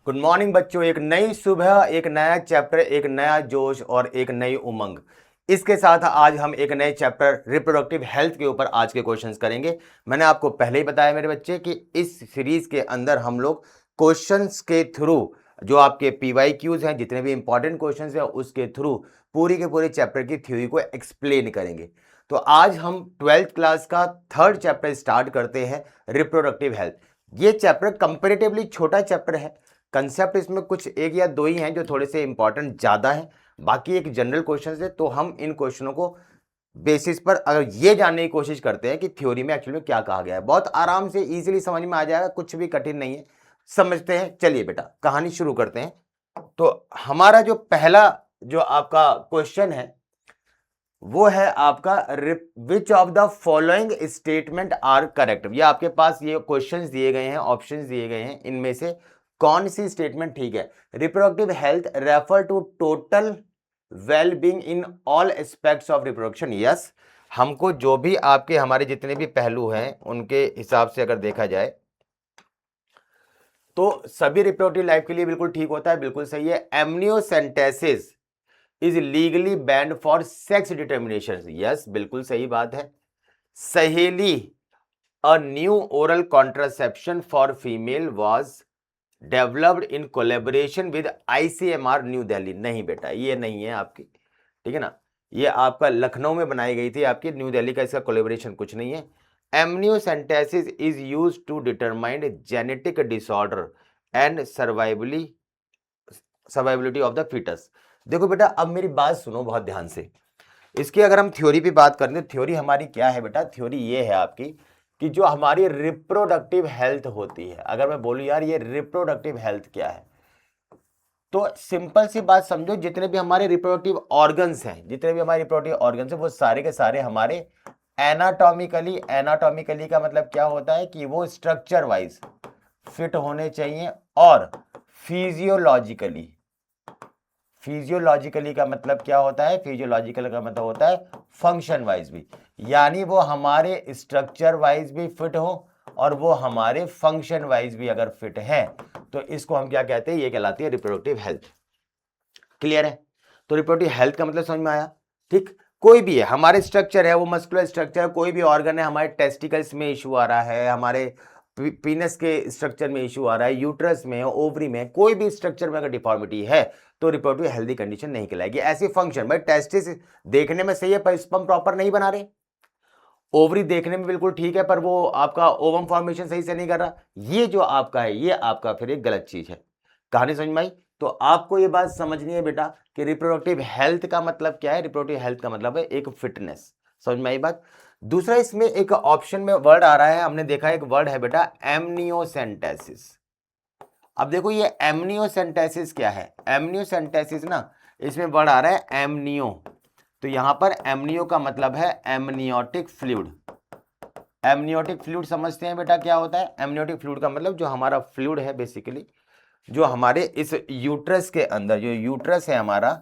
Good morning बच्चों। एक नई सुबह, एक नया चैप्टर, एक नया जोश और एक नई उमंग। इसके साथ आज हम एक नए चैप्टर रिप्रोडक्टिव हेल्थ के ऊपर आज के क्वेश्चंस करेंगे। मैंने आपको पहले ही बताया मेरे बच्चे कि इस सीरीज के अंदर हम लोग क्वेश्चंस के थ्रू, जो आपके PYQs हैं, जितने भी इंपॉर्टेंट क्वेश्चंस हैं, उसके थ्रू पूरी के पूरे चैप्टर की थ्योरी को एक्सप्लेन करेंगे। तो आज हम 12th क्लास का थर्ड चैप्टर स्टार्ट करते हैं, रिप्रोडक्टिव हेल्थ। ये चैप्टर कंपेरेटिवली छोटा चैप्टर है। कंसेप्ट इसमें कुछ एक या दो ही हैं जो थोड़े से इंपॉर्टेंट ज्यादा हैं, बाकी एक जनरल क्वेश्चन है। तो हम इन क्वेश्चनों को बेसिस पर अगर ये जानने की कोशिश करते हैं कि थ्योरी में एक्चुअली में क्या कहा गया है, बहुत आराम से इजीली समझ में आ जाएगा, कुछ भी कठिन नहीं है। समझते हैं, चलिए बेटा कहानी शुरू करते हैं। तो हमारा जो पहला जो आपका क्वेश्चन है वो है आपका which of the following statement are correct. ये आपके पास ये क्वेश्चंस दिए गए हैं, ऑप्शंस दिए गए हैं, इनमें से कौन सी स्टेटमेंट ठीक है। Reproductive health refer to total wellbeing in all aspects of reproduction. Yes, हमको जो भी आपके हमारे जितने भी पहलू हैं उनके हिसाब से अगर देखा जाए तो सभी रिप्रोडक्टिव लाइफ के लिए बिल्कुल ठीक होता है, बिल्कुल सही है। Amniocentesis is legally band for sex determination. Yes, बिल्कुल सही बात है। सहेली a new oral contraception for female was developed in collaboration with ICMR new Delhi. नहीं बेटा, ये नहीं है आपकी, ठीक है ना। ये आपका लखनऊ में बनाई गई थी, आपकी न्यू दिल्ली का इसका कोलेबोरेशन कुछ नहीं है। Amniocentesis is used to determine genetic disorder and survivability of the foetus. देखो बेटा, अब मेरी बात सुनो बहुत ध्यान से। इसकी अगर हम थ्योरी पे बात करें तो थ्योरी हमारी क्या है बेटा, थ्योरी ये है आपकी कि जो हमारी रिप्रोडक्टिव हेल्थ होती है, अगर मैं बोलूं यार ये रिप्रोडक्टिव हेल्थ क्या है, तो सिंपल सी बात समझो, जितने भी हमारे रिप्रोडक्टिव ऑर्गन्स हैं, जितने भी हमारे रिप्रोडक्टिव ऑर्गन्स हैं, वो सारे के सारे हमारे एनाटॉमिकली, एनाटॉमिकली का मतलब क्या होता है कि वो स्ट्रक्चर वाइज फिट होने चाहिए, और फिजियोलॉजिकली, फिजियोलॉजिकली का मतलब क्या होता है, फिजियोलॉजिकल का मतलब होता है फंक्शन वाइज भी, यानी वो हमारे स्ट्रक्चर वाइज भी फिट हो और वो हमारे फंक्शन वाइज भी अगर फिट है, तो इसको हम क्या कहते हैं, ये कहलाती है रिप्रोडक्टिव हेल्थ। क्लियर है? तो रिप्रोडक्टिव हेल्थ का मतलब समझ में आया। ठीक, कोई भी है हमारे स्ट्रक्चर है, वो मस्कुलर स्ट्रक्चर, कोई भी ऑर्गन है, हमारे टेस्टिकल्स में इशू आ रहा है, हमारे पीनस के स्ट्रक्चर में इशू आ रहा है, यूट्रस में, ओवरी में, कोई भी स्ट्रक्चर में अगर डिफॉर्मिटी है तो रिप्रोडक्टिव हेल्दी कंडीशन नहीं कहलाएगी। ऐसी फंक्शन, भाई टेस्टिस देखने में सही है पर स्पर्म प्रॉपर नहीं बना रहे, ओवरी देखने में बिल्कुल ठीक है पर वो आपका ओवम फॉर्मेशन सही से नहीं कर रहा, ये जो आपका है ये आपका फिर एक गलत चीज है। कहानी समझ में आई? तो आपको ये बात समझनी है बेटा कि रिप्रोडक्टिव हेल्थ का मतलब क्या है। रिप्रोडक्टिव हेल्थ का मतलब है एक फिटनेस। समझ में आई बात? दूसरा, इसमें एक ऑप्शन में वर्ड आ रहा है, हमने देखा एक वर्ड है बेटा एमनियोसेंटेसिस। अब देखो ये एमनियोसेंटेसिस क्या है। एमनियोसेंटेसिस ना, इसमें वर्ड आ रहा है एमनियो, तो यहां पर एमनियो का मतलब है एमनियोटिक फ्लूइड। एमनियोटिक फ्लूइड समझते हैं बेटा क्या होता है? एमनियोटिक फ्लूइड का मतलब जो हमारा फ्लूइड है बेसिकली, जो हमारे इस यूट्रस के अंदर, जो यूट्रस है हमारा,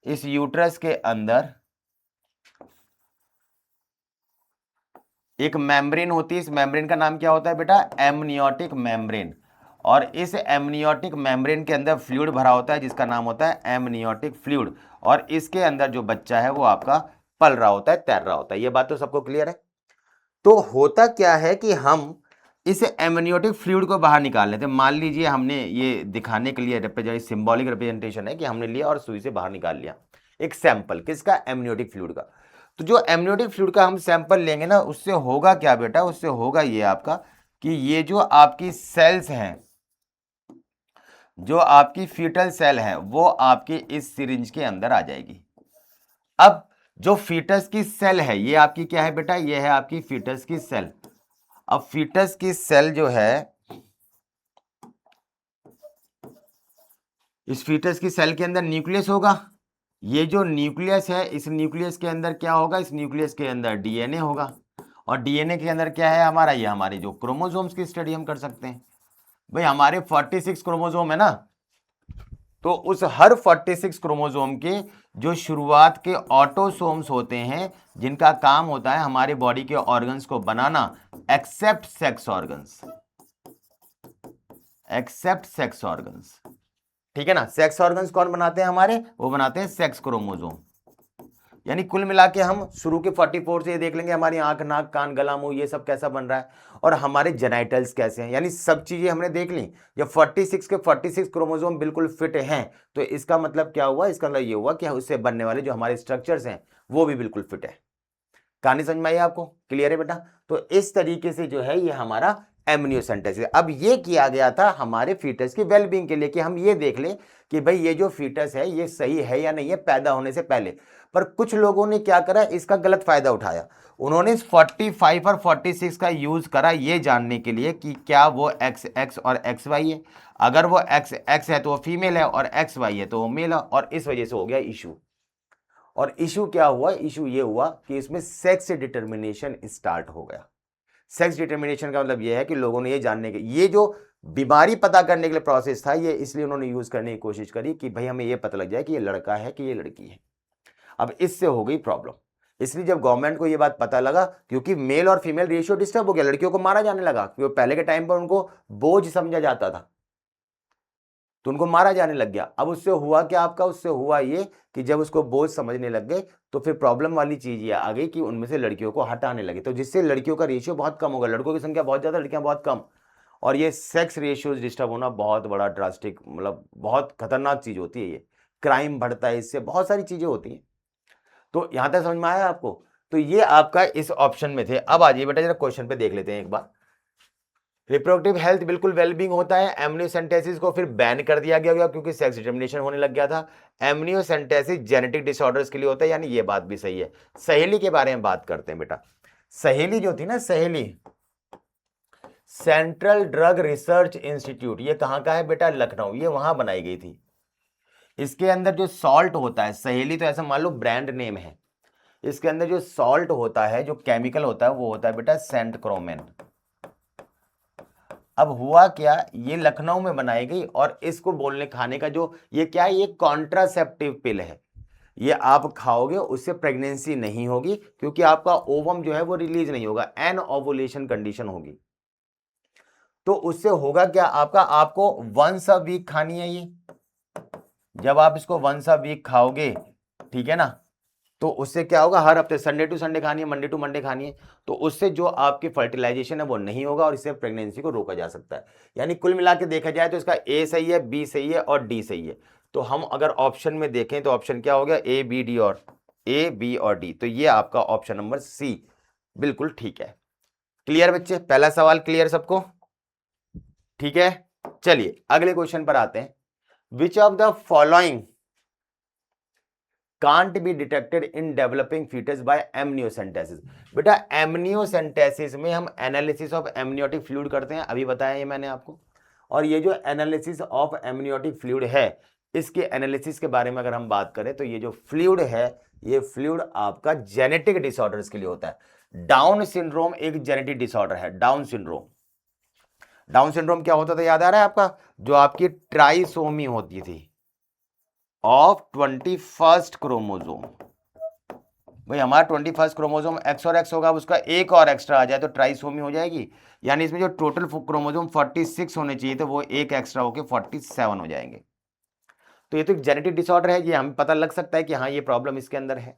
इस यूट्रस के अंदर एक मेम्ब्रेन होती है। इस मेम्ब्रेन का नाम क्या होता है बेटा? Amniotic membrane. और इस एमनियोटिक मेम्ब्रेन के अंदर फ्लूइड भरा होता है जिसका नाम होता है एमनियोटिक फ्लूइड, और इसके अंदर जो बच्चा है वो आपका पल रहा होता है, तैर रहा होता है। ये बात तो सबको क्लियर है। तो होता क्या है कि हम इस एमनियोटिक फ्लूइड को बाहर निकाल लेते हैं। मान लीजिए हमने ये दिखाने के लिए रिप्रेजेंट, सिंबॉलिक रिप्रेजेंटेशन है कि हमने लिया और सुई से बाहर निकाल लिया एक सैंपल, किसका? एमनियोटिक फ्लूइड का। तो जो एमनियोटिक फ्लूइड का हम सैंपल लेंगे ना, उससे होगा क्या बेटा? उससे होगा ये आपका कि ये जो आपकी सेल्स हैं, जो आपकी फीटल सेल है, वो आपकी इस सिरिंज के अंदर आ जाएगी। अब जो फीटस की सेल है ये आपकी क्या है बेटा? ये है आपकी फीटस की सेल। अब फीटस की सेल जो है, इस फीटस की सेल के अंदर न्यूक्लियस होगा। ये जो न्यूक्लियस है, इस न्यूक्लियस के अंदर क्या होगा? इस न्यूक्लियस के अंदर डीएनए होगा। और डीएनए के अंदर क्या है हमारा? ये हमारे जो क्रोमोसोम्स की स्टडी हम कर सकते हैं। भाई हमारे 46 क्रोमोसोम है ना, तो उस हर 46 क्रोमोसोम के जो शुरुआत के ऑटोसोम्स होते हैं, जिनका काम होता है हमारे बॉडी के ऑर्गन्स को बनाना, except sex organs, except sex organs, ठीक है ना। सेक्स ऑर्गन्स कौन बनाते हैं हमारे, वो बनाते हैं सेक्स क्रोमोसोम। यानी कुल मिला के हम शुरू के 44 से ये देख लेंगे हमारी आंख, नाक, कान, गला, मुंह ये सब कैसा बन रहा है, और हमारे जेनाइटल्स कैसे हैं, यानी सब चीजें हमने देख ली। जब 46 के 46 क्रोमोसोम बिल्कुल फिट हैं तो इसका मतलब क्या हुआ, इसका मतलब ये हुआ कि उससे बनने वाले जो हमारे स्ट्रक्चर्स हैं वो भी बिल्कुल फिट है। कहानी समझ में आई आपको, क्लियर है बेटा। तो इस तरीके से जो है ये हमारा एमनियोसेंटेसिस। अब ये किया गया था हमारे फीटस की वेलबींग के लिए कि हम ये देख लें कि भाई ये जो फीटस है ये सही है या नहीं है पैदा होने से पहले। पर कुछ लोगों ने क्या करा, इसका गलत फायदा उठाया। उन्होंने 45 और 46 का यूज करा ये जानने के लिए कि क्या वो XX और XY है। अगर वो XX है तो वो फीमेल है और XY है तो वो मेल है, और इस वजह से हो गया इशू। और इशू क्या हुआ, इशू ये हुआ कि इसमें सेक्स डिटर्मिनेशन स्टार्ट हो गया। सेक्स डिटर्मिनेशन का मतलब ये है कि लोगों ने ये जानने के, ये जो बीमारी पता करने के लिए प्रोसेस था, ये इसलिए उन्होंने यूज करने की कोशिश करी कि भाई हमें ये पता लग जाए कि ये लड़का है कि ये लड़की है। अब इससे हो गई प्रॉब्लम। इसलिए जब गवर्नमेंट को ये बात पता लगा, क्योंकि मेल और फीमेल रेशियो डिस्टर्ब हो गया, लड़कियों को मारा जाने लगा, क्योंकि पहले के टाइम पर उनको बोझ समझा जाता था तो उनको मारा जाने लग गया। अब उससे हुआ क्या आपका, उससे हुआ ये कि जब उसको बोझ समझने लग गए तो फिर प्रॉब्लम वाली चीज ये आ गई कि उनमें से लड़कियों को हटाने लगे, तो जिससे लड़कियों का रेशियो बहुत कम हो गया। लड़कों की संख्या बहुत ज्यादा, लड़कियां बहुत कम, और ये सेक्स रेशियोज डिस्टर्ब होना बहुत बड़ा ड्रास्टिक, मतलब बहुत खतरनाक चीज होती है। ये क्राइम बढ़ता है, इससे बहुत सारी चीजें होती हैं। तो यहां तक समझ में आया आपको। तो ये आपका इस ऑप्शन में थे। अब आ जाइए बेटा जरा क्वेश्चन पे देख लेते हैं एक बार। रिप्रोडक्टिव हेल्थ बिल्कुल वेलबींग होता है। एमनियोसेंटेसिस को फिर बैन कर दिया गया क्योंकि सेक्स डिटर्मिनेशन होने लग गया था। एमनियोसेंटेसिस जेनेटिक डिसऑर्डर्स के लिए होता है, यानी ये बात भी सही है। सहेली के बारे में बात करते हैं बेटा। सहेली जो थी ना, सहेली सेंट्रल ड्रग रिसर्च इंस्टीट्यूट, ये कहां का है बेटा, लखनऊ, ये वहां बनाई गई थी। इसके अंदर जो सॉल्ट होता है, सहेली तो ऐसा मान लो ब्रांड नेम है, इसके अंदर जो सॉल्ट होता है, जो केमिकल होता है, वो होता है बेटा सेंट क्रोमेन। अब हुआ क्या, ये लखनऊ में बनाई गई, और इसको बोलने खाने का जो ये क्या है, ये कॉन्ट्रासेप्टिव पिल है। ये आप खाओगे उससे प्रेगनेंसी नहीं होगी, क्योंकि आपका ओवम जो है वो रिलीज नहीं होगा, एन ओवुलेशन कंडीशन होगी। तो उससे होगा क्या आपका, आपको वंस अ वीक खानी है ये। जब आप इसको वंस अ वीक खाओगे, ठीक है ना, तो उससे क्या होगा, हर हफ्ते संडे टू संडे खानी है, मंडे टू मंडे खानी है, तो उससे जो आपकी फर्टिलाइजेशन है वो नहीं होगा, और इससे प्रेगनेंसी को रोका जा सकता है। यानी कुल मिला के देखा जाए तो इसका ए सही है, बी सही है और डी सही है। तो हम अगर ऑप्शन में देखें तो ऑप्शन क्या हो गया, ए बी डी, और ए बी और डी, तो ये आपका ऑप्शन नंबर सी बिल्कुल ठीक है। क्लियर बच्चे, पहला सवाल क्लियर सबको, ठीक है। चलिए अगले क्वेश्चन पर आते हैं। विच of the following can't be detected in developing fetus by amniocentesis। बेटा एमनियोसेंटेसिस में हम एनालिसिस ऑफ एमनियोटिक फ्लूइड करते हैं, अभी बताया ये मैंने आपको। और ये जो एनालिसिस ऑफ एमनियोटिक फ्लूइड है, इसके एनालिसिस के बारे में अगर हम बात करें तो ये जो फ्लूइड है, ये फ्लूइड आपका जेनेटिक डिसऑर्डर्स के लिए होता है। डाउन सिंड्रोम एक जेनेटिक डिसऑर्डर है, डाउन सिंड्रोम। डाउन सिंड्रोम क्या होता था, याद आ रहा है आपका, जो आपकी ट्राइसोमी होती थी ऑफ 21st क्रोमोसोम। भाई हमारा 21st क्रोमोसोम एक्स और एक्स होगा, उसका एक और एक्स्ट्रा आ जाए तो ट्राइसोमी हो जाएगी। यानी इसमें जो टोटल क्रोमोसोम 46 होने चाहिए थे वो एक एक्स्ट्रा होके 47 हो जाएंगे। तो ये तो एक जेनेटिक डिसऑर्डर है, ये हमें पता लग सकता है कि हाँ ये प्रॉब्लम इसके अंदर है।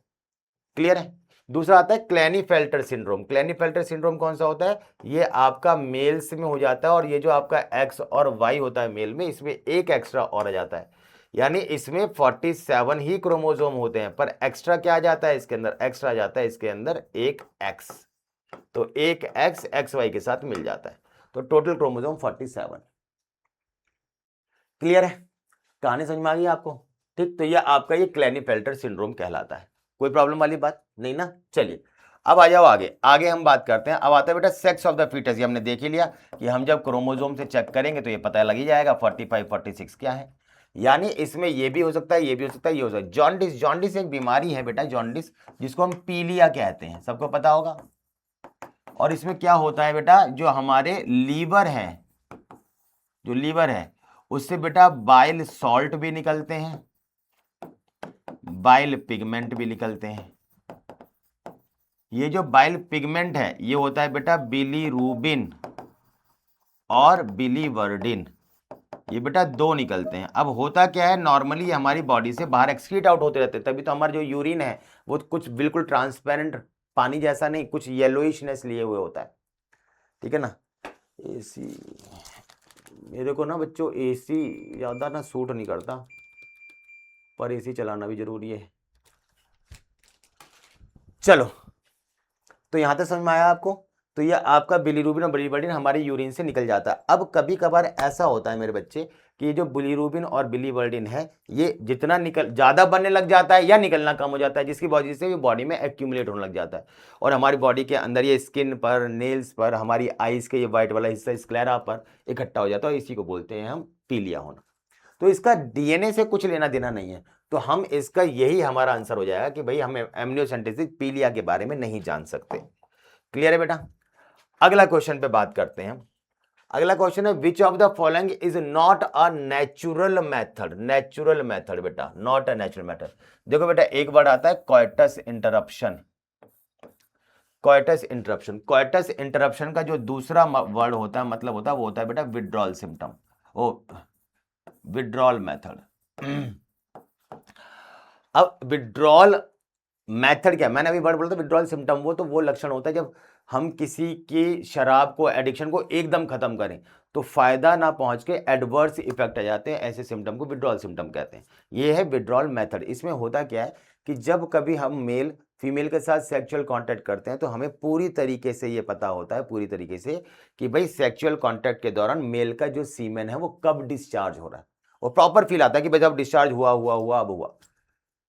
क्लियर है। दूसरा आता है क्लेनीफेल्टर सिंड्रोम। क्लेनीफेल्टर सिंड्रोम कौन सा होता है, ये आपका मेल्स में हो जाता है, और ये जो आपका एक्स और वाई होता है मेल में, इसमें एक एक्स्ट्रा और आ जाता है। यानी इसमें 47 ही क्रोमोसोम होते हैं, पर एक्स्ट्रा क्या आ जाता है इसके अंदर, एक्स्ट्रा आ जाता है इसके अंदर एक एक्स, तो एक एक्स एक्स वाई के साथ मिल जाता है, तो टोटल क्रोमोसोम 47। क्लियर है, कहानी समझ में आ गई आपको, ठीक। तो ये आपका ये क्लेनीफेल्टर सिंड्रोम कहलाता है। कोई प्रॉब्लम वाली बात नहीं ना। चलिए अब आ जाओ आगे, आगे हम बात करते हैं। अब आता है बेटा सेक्स ऑफ द फीटस। ये हमने देख ही लिया कि हम जब क्रोमोसोम से चेक करेंगे तो ये पता लग ही जाएगा 45 46 क्या है। यानी इसमें ये भी हो सकता है, ये भी हो सकता है, ये हो सकता है। जॉन्डिस, जॉन्डिस एक बीमारी है बेटा, जॉन्डिस, जिसको हम पीलिया कहते हैं, सबको पता होगा। और इसमें क्या होता है बेटा, जो हमारे लीवर है, जो लीवर है उससे बेटा बाइल सॉल्ट भी निकलते हैं, बाइल पिगमेंट भी निकलते हैं। ये जो बाइल पिगमेंट है ये होता है बेटा बिलीरूबिन और बिलीवर्डिन। ये बेटा 2 निकलते हैं। अब होता क्या है, नॉर्मली हमारी बॉडी से बाहर एक्सक्रीट आउट होते रहते हैं, तभी तो हमारा जो यूरिन है वो कुछ बिल्कुल ट्रांसपेरेंट पानी जैसा नहीं, कुछ येलोइशनेस लिए हुए होता है, ठीक है ना। एसी मेरे को ना बच्चों एसी ज़्यादा ना सूट नहीं करता, पर एसी चलाना भी जरूरी है। चलो, तो यहां तक समझ में आया आपको। तो ये आपका बिलीरुबिन और बिलीवर्डिन हमारे यूरिन से निकल जाता है। अब कभी कभार ऐसा होता है मेरे बच्चे कि ये जो बिलीरुबिन और बिलीवर्डिन है ये जितना ज़्यादा बनने लग जाता है या निकलना कम हो जाता है, जिसकी वजह से ये बॉडी में एक्यूमुलेट होने लग जाता है और हमारी बॉडी के अंदर ये स्किन पर, नेल्स पर, हमारी आईज के ये व्हाइट वाला हिस्सा स्क्लेरा पर इकट्ठा हो जाता है, इसी को बोलते हैं हम पीलिया होना। तो इसका डीएनए से कुछ लेना देना नहीं है, तो हम इसका यही हमारा आंसर हो जाएगा कि भाई हम एमनियोसेंटेसिस पीलिया के बारे में नहीं जान सकते। क्लियर है बेटा। अगला क्वेश्चन पे बात करते हैं। अगला क्वेश्चन है विच of the following is not a natural method. Natural method बेटा, नॉट अ नेचुरल मेथड। देखो बेटा एक वर्ड आता है coitus interruption. Coitus interruption, coitus interruption का जो दूसरा वर्ड होता है, मतलब होता है, वो होता है बेटा विड्रॉल सिम्टम, ओ विड्रॉल मेथड। अब विड्रॉल मेथड क्या है, मैंने अभी वर्ड बोला था विड्रॉल सिम्टम, वो लक्षण होता है जब हम किसी की शराब को, एडिक्शन को एकदम खत्म करें तो फायदा ना पहुंच के एडवर्स इफेक्ट आ जाते हैं, ऐसे सिम्टम को विड्रॉल सिम्टम कहते हैं। ये है विड्रॉल मेथड। इसमें होता क्या है कि जब कभी हम मेल फीमेल के साथ सेक्सुअल कांटेक्ट करते हैं तो हमें पूरी तरीके से ये पता होता है, पूरी तरीके से, कि भाई सेक्सुअल कांटेक्ट के दौरान मेल का जो सीमेन है वो कब डिस्चार्ज हो रहा है, और प्रॉपर फील आता है कि भाई जब डिस्चार्ज हुआ अब हुआ,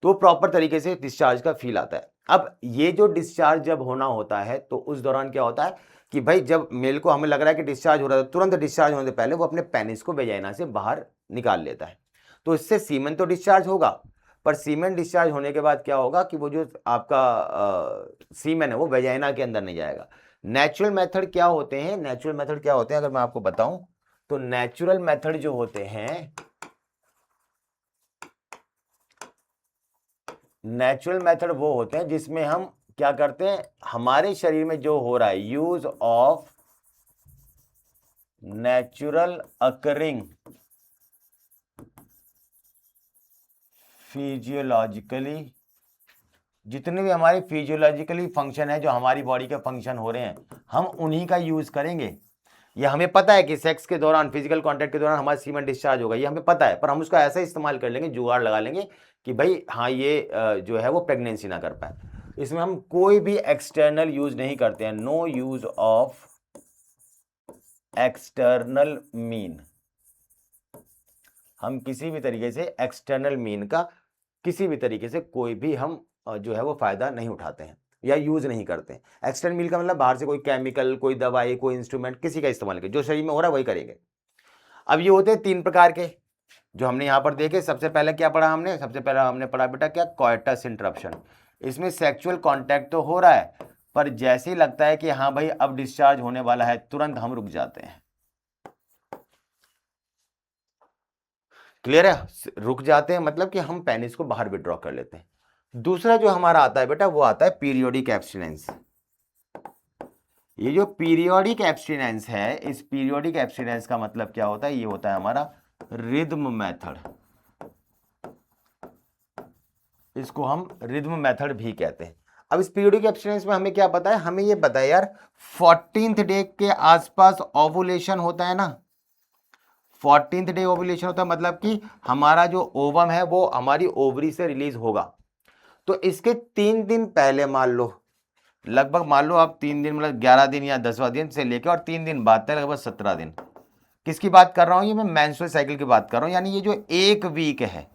तो प्रॉपर तरीके से डिस्चार्ज का फील आता है। अब ये जो डिस्चार्ज जब होना होता है तो उस दौरान क्या होता है कि भाई जब मेल को हमें लग रहा है कि डिस्चार्ज हो रहा है, तुरंत डिस्चार्ज होने से पहले वो अपने पेनिस को वेजाइना से बाहर निकाल लेता है। तो इससे सीमेन तो डिस्चार्ज होगा, पर सीमेन डिस्चार्ज होने के बाद क्या होगा कि वो जो आपका सीमेन है वो वेजाइना के अंदर नहीं जाएगा। नेचुरल मेथड क्या होते हैं, नेचुरल मेथड क्या होते हैं, अगर मैं आपको बताऊं तो नेचुरल मेथड जो होते हैं, नेचुरल मेथड वो होते हैं जिसमें हम क्या करते हैं, हमारे शरीर में जो हो रहा है use of natural occurring physiologically, जितने भी हमारे फिजियोलॉजिकली फंक्शन है, जो हमारी बॉडी के फंक्शन हो रहे हैं, हम उन्हीं का यूज करेंगे। ये हमें पता है कि सेक्स के दौरान, फिजिकल कांटेक्ट के दौरान हमारा सीमेन डिस्चार्ज होगा, ये हमें पता है, पर हम उसका ऐसा इस्तेमाल कर लेंगे, जुगाड़ लगा लेंगे कि भाई हाँ ये जो है वो प्रेगनेंसी ना कर पाए। इसमें हम कोई भी एक्सटर्नल यूज नहीं करते हैं, no use of external mean. हम किसी भी तरीके से एक्सटर्नल मीन का किसी भी तरीके से कोई भी हम जो है वो फायदा नहीं उठाते हैं या यूज नहीं करते हैं। एक्सटर्नल मीन का मतलब बाहर से कोई केमिकल, कोई दवाई, कोई इंस्ट्रूमेंट, किसी का इस्तेमाल करें, जो शरीर में हो रहा है वही करेंगे। अब ये होते हैं 3 प्रकार के जो हमने यहां पर देखे। सबसे पहले क्या पढ़ा हमने, सबसे पहले हमने पढ़ा बेटा क्या, कोइटस इंटरप्शन। इसमें सेक्सुअल कांटेक्ट तो हो रहा है, पर जैसे ही लगता है कि हाँ भाई अब डिस्चार्ज होने वाला है, तुरंत हम रुक जाते हैं। क्लियर है, रुक जाते हैं मतलब कि हम पेनिस को बाहर विड्रॉ कर लेते हैं। दूसरा जो हमारा आता है बेटा वो आता है पीरियोडिक एब्स्टिनेंस। ये जो पीरियोडिक एब्स्टिनेंस है, इस पीरियोडिक एब्स्टिनेंस का मतलब क्या होता है, ये होता है हमारा रिदम मेथड। इसको हम रिदम मेथड भी कहते हैं। अब इस पीरियोडिक एब्स्टिनेंस में हमें क्या पता है, हमें ये पता है यार 14th डे के आसपास ओवुलेशन होता है ना, 14th डे ओवुलेशन होता है, मतलब कि हमारा जो ओवम है वो हमारी ओवरी से रिलीज होगा। तो इसके 3 दिन पहले मान लो, लगभग मान लो आप 3 दिन, मतलब 11 दिन या 10वां दिन से लेकर और 3 दिन बाद तक लगभग 17 दिन। किसकी बात कर रहा हूं, ये मैं मेंस्ट्रुअल साइकिल की बात कर रहा हूं। यानी ये जो 1 वीक है,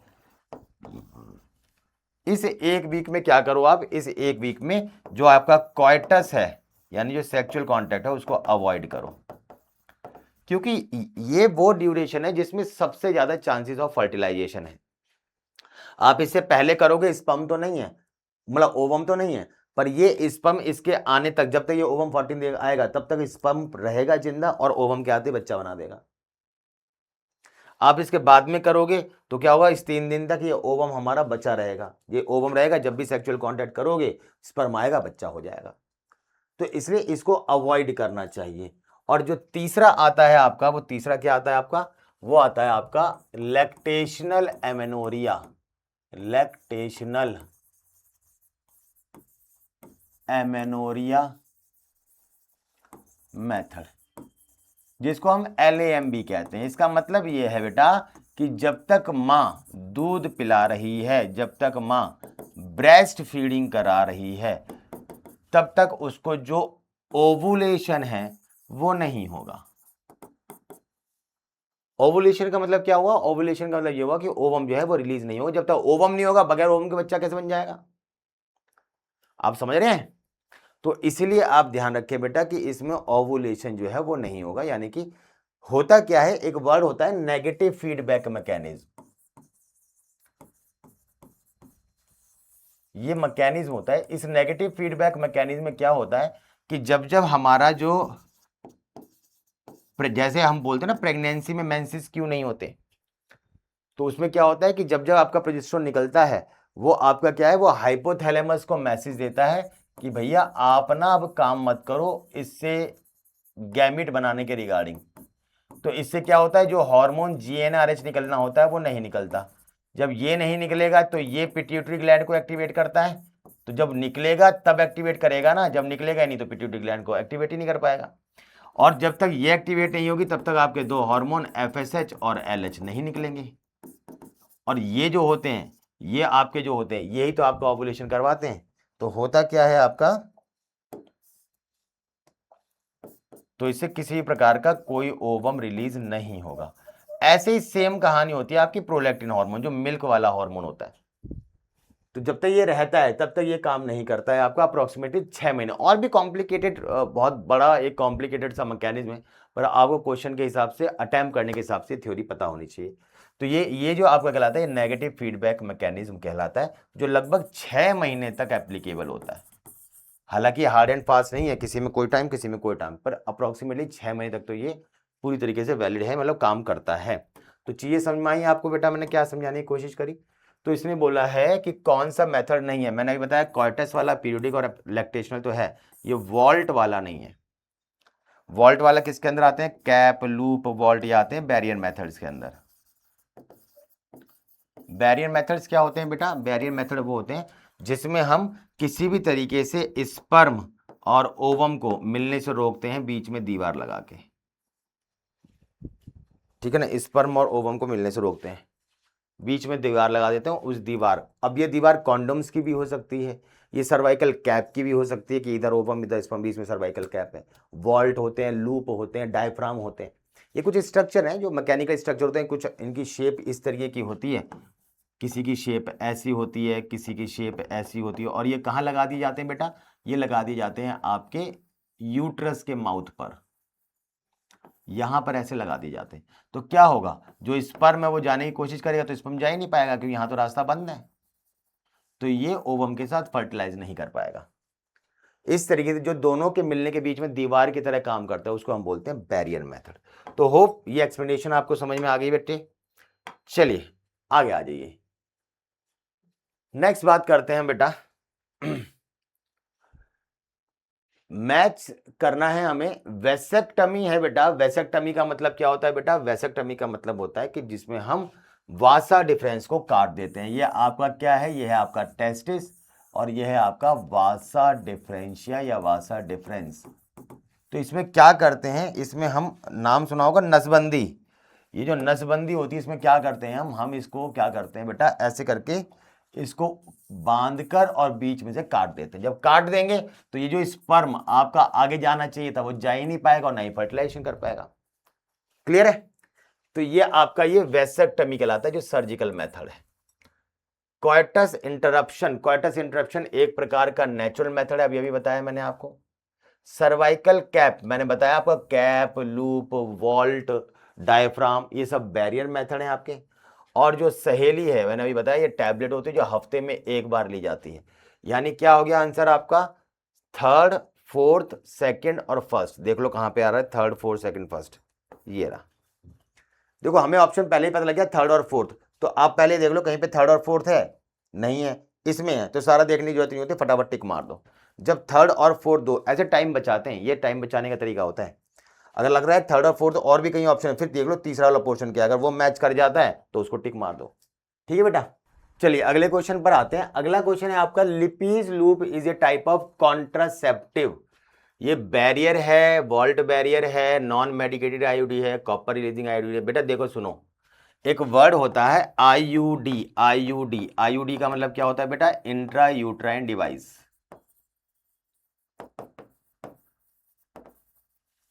इस 1 वीक में क्या करो आप, इस 1 वीक में जो आपका कोइटस है यानी जो सेक्सुअल कांटेक्ट है उसको अवॉइड करो, क्योंकि ये वो ड्यूरेशन है जिसमें सबसे ज्यादा चांसेस ऑफ फर्टिलाइजेशन है। आप इससे पहले करोगे स्पर्म तो नहीं है, मतलब ओवम तो नहीं है, पर ये स्पर्म इसके आने तक, जब तक ये ओवम 14 दिन आएगा तब तक स्पर्म रहेगा जिंदा और ओवम के आते बच्चा बना देगा। आप इसके बाद में करोगे तो क्या होगा, इस 3 दिन तक ये ओवम हमारा बचा रहेगा, ये ओवम रहेगा, जब भी सेक्सुअल कांटेक्ट करोगे स्पर्म आएगा, बच्चा हो जाएगा। तो इसलिए इसको अवॉइड करना चाहिए। और जो तीसरा आता है आपका, वो तीसरा क्या आता है आपका, वो आता है आपका lactational amenorrhoea, lactational amenorrhoea method, जिसको हम LAMB कहते हैं। इसका मतलब ये है बेटा कि जब तक माँ दूध पिला रही है, जब तक माँ ब्रेस्ट फीडिंग करा रही है, तब तक उसको जो ओवुलेशन है वो नहीं होगा। ओवुलेशन का मतलब क्या हुआ? ओवुलेशन का मतलब ये हुआ कि ओवम जो है वो रिलीज नहीं होगा। जब तक ओवम नहीं होगा, बगैर ओवम के बच्चा कैसे बन जाएगा? आप समझ रहे हैं? तो इसलिए आप ध्यान रखें बेटा कि इसमें ओवुलेशन जो है वो नहीं होगा। यानी कि होता क्या है, एक वर्ड होता है नेगेटिव फीडबैक मैकेनिज्म। ये मैकेनिज्म होता है। इस नेगेटिव फीडबैक मैकेनिज्म में क्या होता है कि जब जब हमारा जो, जैसे हम बोलते हैं ना प्रेगनेंसी में मेंसेस क्यों नहीं होते, तो उसमें क्या होता है कि जब जब आपका प्रोजेस्टेरोन निकलता है, वो आपका क्या है, वो हाइपोथैलेमस को मैसेज देता है कि भैया आप ना अब काम मत करो इससे गैमिट बनाने के रिगार्डिंग। तो इससे क्या होता है, जो हार्मोन GnRH निकलना होता है वो नहीं निकलता। जब ये नहीं निकलेगा तो ये पिट्यूटरी ग्लैंड को एक्टिवेट करता है। तो जब निकलेगा तब एक्टिवेट करेगा ना, जब निकलेगा नहीं तो पिट्यूटरी ग्लैंड को एक्टिवेट ही नहीं कर पाएगा। और जब तक ये एक्टिवेट नहीं होगी तब तक आपके दो हार्मोन FSH और LH नहीं निकलेंगे। और ये जो होते हैं, ये आपके जो होते हैं, यही तो आपका ओवुलेशन करवाते हैं। तो होता क्या है आपका, तो इससे किसी भी प्रकार का कोई ओवम रिलीज नहीं होगा। ऐसे ही सेम कहानी होती है आपकी प्रोलैक्टिन हार्मोन, जो मिल्क वाला हार्मोन होता है। तो जब तक ये रहता है तब तक ये काम नहीं करता है आपका अप्रोक्सीमेटली 6 महीने। और भी कॉम्प्लिकेटेड, बहुत बड़ा एक कॉम्प्लिकेटेड सा मैकेनिज्म है, पर आपको क्वेश्चन के हिसाब से, अटेम्प्ट करने के हिसाब से थ्योरी पता होनी चाहिए। तो ये जो आपका कहलाता है, ये नेगेटिव फीडबैक मैकेनिज्म कहलाता है, जो लगभग 6 महीने तक एप्लीकेबल होता है। हालांकि हार्ड एंड फास्ट नहीं है, किसी में कोई टाइम किसी में कोई टाइम, पर अप्रोक्सीमेटली 6 महीने तक तो ये पूरी तरीके से वैलिड है, मतलब काम करता है। तो चीजें समझ में आई आपको बेटा, मैंने क्या समझाने की कोशिश करी? तो इसमें बोला है कि कौन सा मेथड नहीं है। मैंने अभी बताया कॉर्टस वाला पीरियोडिक और लैक्टेशनल तो है, ये वॉल्ट वाला नहीं है। वॉल्ट वाला किसके अंदर आते हैं? कैप, लूप, वॉल्ट, ये आते हैं बैरियर मेथड्स के अंदर। बैरियर मेथड्स क्या होते हैं बेटा? बैरियर मेथड वो होते हैं जिसमें हम किसी भी तरीके से स्पर्म और ओवम को मिलने से रोकते हैं, बीच में दीवार लगा के। ठीक है ना, स्पर्म और ओवम को मिलने से रोकते हैं, बीच में दीवार लगा देते हैं। उस दीवार, अब ये दीवार कॉन्डोम्स की भी हो सकती है, ये सर्वाइकल कैप की भी हो सकती है कि इधर ओवम इधर स्पर्म, बीच में सर्वाइकल कैप है। वॉल्ट होते हैं, लूप होते हैं, डायफ्राम होते हैं। ये कुछ स्ट्रक्चर हैं जो मैकेनिकल स्ट्रक्चर होते हैं। कुछ इनकी शेप इस तरीके की होती है, किसी की शेप ऐसी होती है, किसी की शेप ऐसी होती है। और ये कहाँ लगा दिए जाते हैं बेटा? ये लगा दिए जाते हैं आपके यूट्रस के माउथ पर, यहां पर ऐसे लगा दिए जाते हैं। तो क्या होगा, जो स्पर्म है वो जाने की कोशिश करेगा तो स्पर्म जा ही नहीं पाएगा, क्योंकि यहां तो रास्ता बंद है, तो ये ओवम के साथ फर्टिलाइज नहीं कर पाएगा। इस तरीके से जो दोनों के मिलने के बीच में दीवार की तरह काम करता है, उसको हम बोलते हैं बैरियर मेथड। तो होप ये एक्सप्लेनेशन आपको समझ में आ गई बेटे। चलिए आगे आ जाइए, नेक्स्ट बात करते हैं बेटा। मैच करना है हमें वेसेक्टमी है बेटा। वेसेक्टमी का मतलब क्या होता है बेटा? वेसेक्टमी का मतलब होता है कि जिसमें हम वासा डिफरेंस को काट देते हैं। ये आपका क्या है? ये है आपका टेस्टिस और ये है आपका वासा डिफरेंशिया या वासा डिफरेंस। तो इसमें क्या करते हैं, इसमें हम, नाम सुना होगा नसबंदी। ये जो नसबंदी होती है इसमें क्या करते हैं हम इसको क्या करते हैं बेटा, ऐसे करके इसको बांधकर और बीच में से काट देते हैं। जब काट देंगे तो ये जो स्पर्म आपका आगे जाना चाहिए था वो जा ही नहीं पाएगा और ना ही फर्टिलाइजेशन कर पाएगा। क्लियर है? तो ये आपका ये वेसेक्टमी कहलाता है, जो सर्जिकल मेथड है। कोइटस इंटरप्शन, कोइटस इंटरप्शन एक प्रकार का नेचुरल मेथड है, अभी बताया मैंने आपको। सर्वाइकल कैप, मैंने बताया आपका कैप, लूप, वॉल्ट, डायफ्राम, ये सब बैरियर मेथड है आपके। और जो सहेली है, मैंने अभी बताया, ये टैबलेट होती है जो हफ्ते में एक बार ली जाती है। यानी क्या हो गया आंसर आपका? थर्ड, फोर्थ, सेकंड और फर्स्ट। देख लो कहां पे आ रहा है, थर्ड, फोर्थ, सेकंड, फर्स्ट, ये रहा। देखो हमें ऑप्शन पहले ही पता लग गया थर्ड और फोर्थ, तो आप पहले देख लो कहीं पे थर्ड और फोर्थ है, नहीं है, इसमें है, तो सारा देखने की जरूरत नहीं होती, फटाफट टिक मार दो। जब थर्ड और फोर्थ दो, ऐसे टाइम बचाते हैं, ये टाइम बचाने का तरीका होता है। अगर लग रहा है थर्ड और फोर्थ और भी कहीं ऑप्शन है, फिर देख लो तीसरा वाला पोर्शन क्या है, अगर वो मैच कर जाता है तो उसको टिक मार दो। ठीक है बेटा, चलिए अगले क्वेश्चन पर आते हैं। अगला क्वेश्चन है आपका, Lippes loop is a type of contraceptive. ये बैरियर है, वॉल्ट बैरियर है, नॉन मेडिकेटेड आईयूडी है, कॉपर रिलीजिंग आईयूडी है। बेटा देखो सुनो, एक वर्ड होता है आईयूडी। आईयूडी, आईयूडी का मतलब क्या होता है बेटा, इंट्रा यूट्राइन डिवाइस।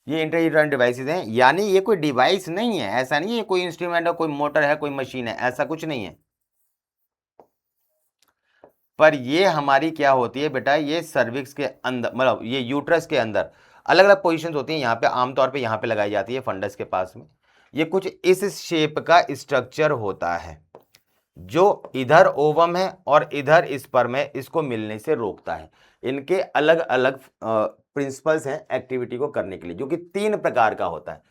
ये इंट्रा यूट्राइन डिवाइसेस हैं, यानी ये कोई डिवाइस नहीं है, ऐसा नहीं है कोई इंस्ट्रूमेंट है, कोई मोटर है, कोई मशीन है, ऐसा कुछ नहीं है। पर ये हमारी क्या होती है बेटा, ये सर्विक्स के अंदर, मतलब ये यूट्रस के अंदर अलग अलग पोजीशंस होती हैं। यहाँ पे आमतौर पे यहाँ पे लगाई जाती है फंडस के पास में। ये कुछ इस शेप का स्ट्रक्चर होता है जो इधर ओवम है और इधर स्पर्म है, इसको मिलने से रोकता है। इनके अलग अलग प्रिंसिपल्स हैं एक्टिविटी को करने के लिए, जो कि 3 प्रकार का होता है।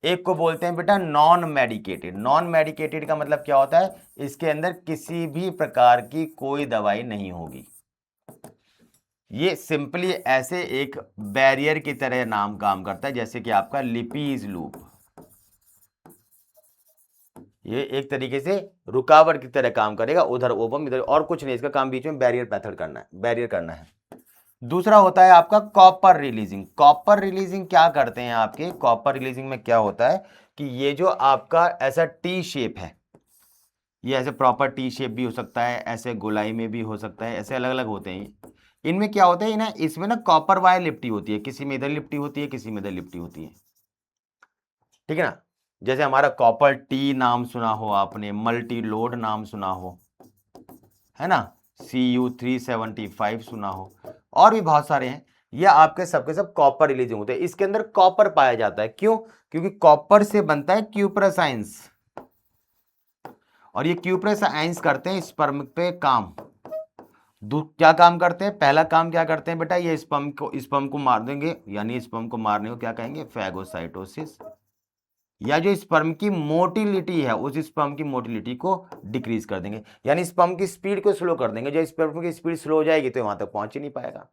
एक को बोलते हैं बेटा नॉन मेडिकेटेड। नॉन मेडिकेटेड का मतलब क्या होता है, इसके अंदर किसी भी प्रकार की कोई दवाई नहीं होगी। ये सिंपली ऐसे एक बैरियर की तरह नाम काम करता है, जैसे कि आपका लिपीज लूप। ये एक तरीके से रुकावट की तरह काम करेगा, उधर ओवम इधर, और कुछ नहीं, इसका काम बीच में बैरियर मेथड करना है, बैरियर करना है। दूसरा होता है आपका कॉपर रिलीजिंग। कॉपर रिलीजिंग क्या करते हैं आपके, कॉपर रिलीजिंग में क्या होता है कि ये जो आपका ऐसा टी शेप है, ये ऐसे प्रॉपर टी शेप भी हो सकता है, ऐसे गोलाई में भी हो सकता है, ऐसे अलग अलग होते हैं। इनमें क्या होता है ना, इसमें ना कॉपर वायर लिपटी होती है, किसी में इधर लिपटी होती है, किसी में इधर लिपटी होती है। ठीक है ना, जैसे हमारा कॉपर टी नाम सुना हो आपने, मल्टी लोड नाम सुना हो, है ना, CU375 सुना हो, और भी बहुत सारे हैं। ये आपके सबके सब कॉपर रिलीजिंग होते हैं। इसके अंदर कॉपर पाया जाता है, क्यों, क्योंकि कॉपर से बनता है क्यूप्रस आयंस, और ये क्यूप्रस आयंस करते हैं स्पर्म पे काम। क्या काम करते हैं, पहला काम क्या करते हैं बेटा, ये स्पर्म को मार देंगे, यानी स्पर्म को मारने को क्या कहेंगे, फैगोसाइटोसिस। या जो स्पर्म की मोटिलिटी है, उस स्पर्म की मोटिलिटी को डिक्रीज कर देंगे, यानी स्पर्म की स्पीड को स्लो कर देंगे। जो स्पर्म की स्पीड स्लो हो जाएगी तो वहां तक पहुंच ही नहीं पाएगा।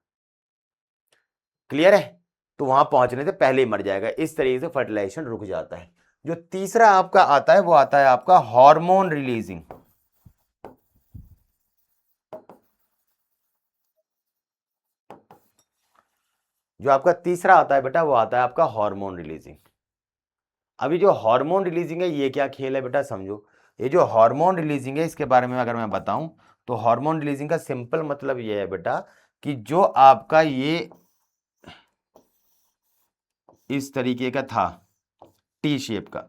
क्लियर है, तो वहां पहुंचने से पहले ही मर जाएगा। इस तरीके से फर्टिलाइजेशन रुक जाता है। जो तीसरा आपका आता है वो आता है आपका हार्मोन रिलीजिंग। जो आपका तीसरा आता है बेटा वो आता है आपका हार्मोन रिलीजिंग। अभी जो हार्मोन रिलीजिंग है ये क्या खेल है बेटा, समझो। ये जो हार्मोन रिलीजिंग है इसके बारे में अगर मैं बताऊं तो हार्मोन रिलीजिंग का सिंपल मतलब ये है बेटा कि जो आपका ये इस तरीके का था टी शेप का,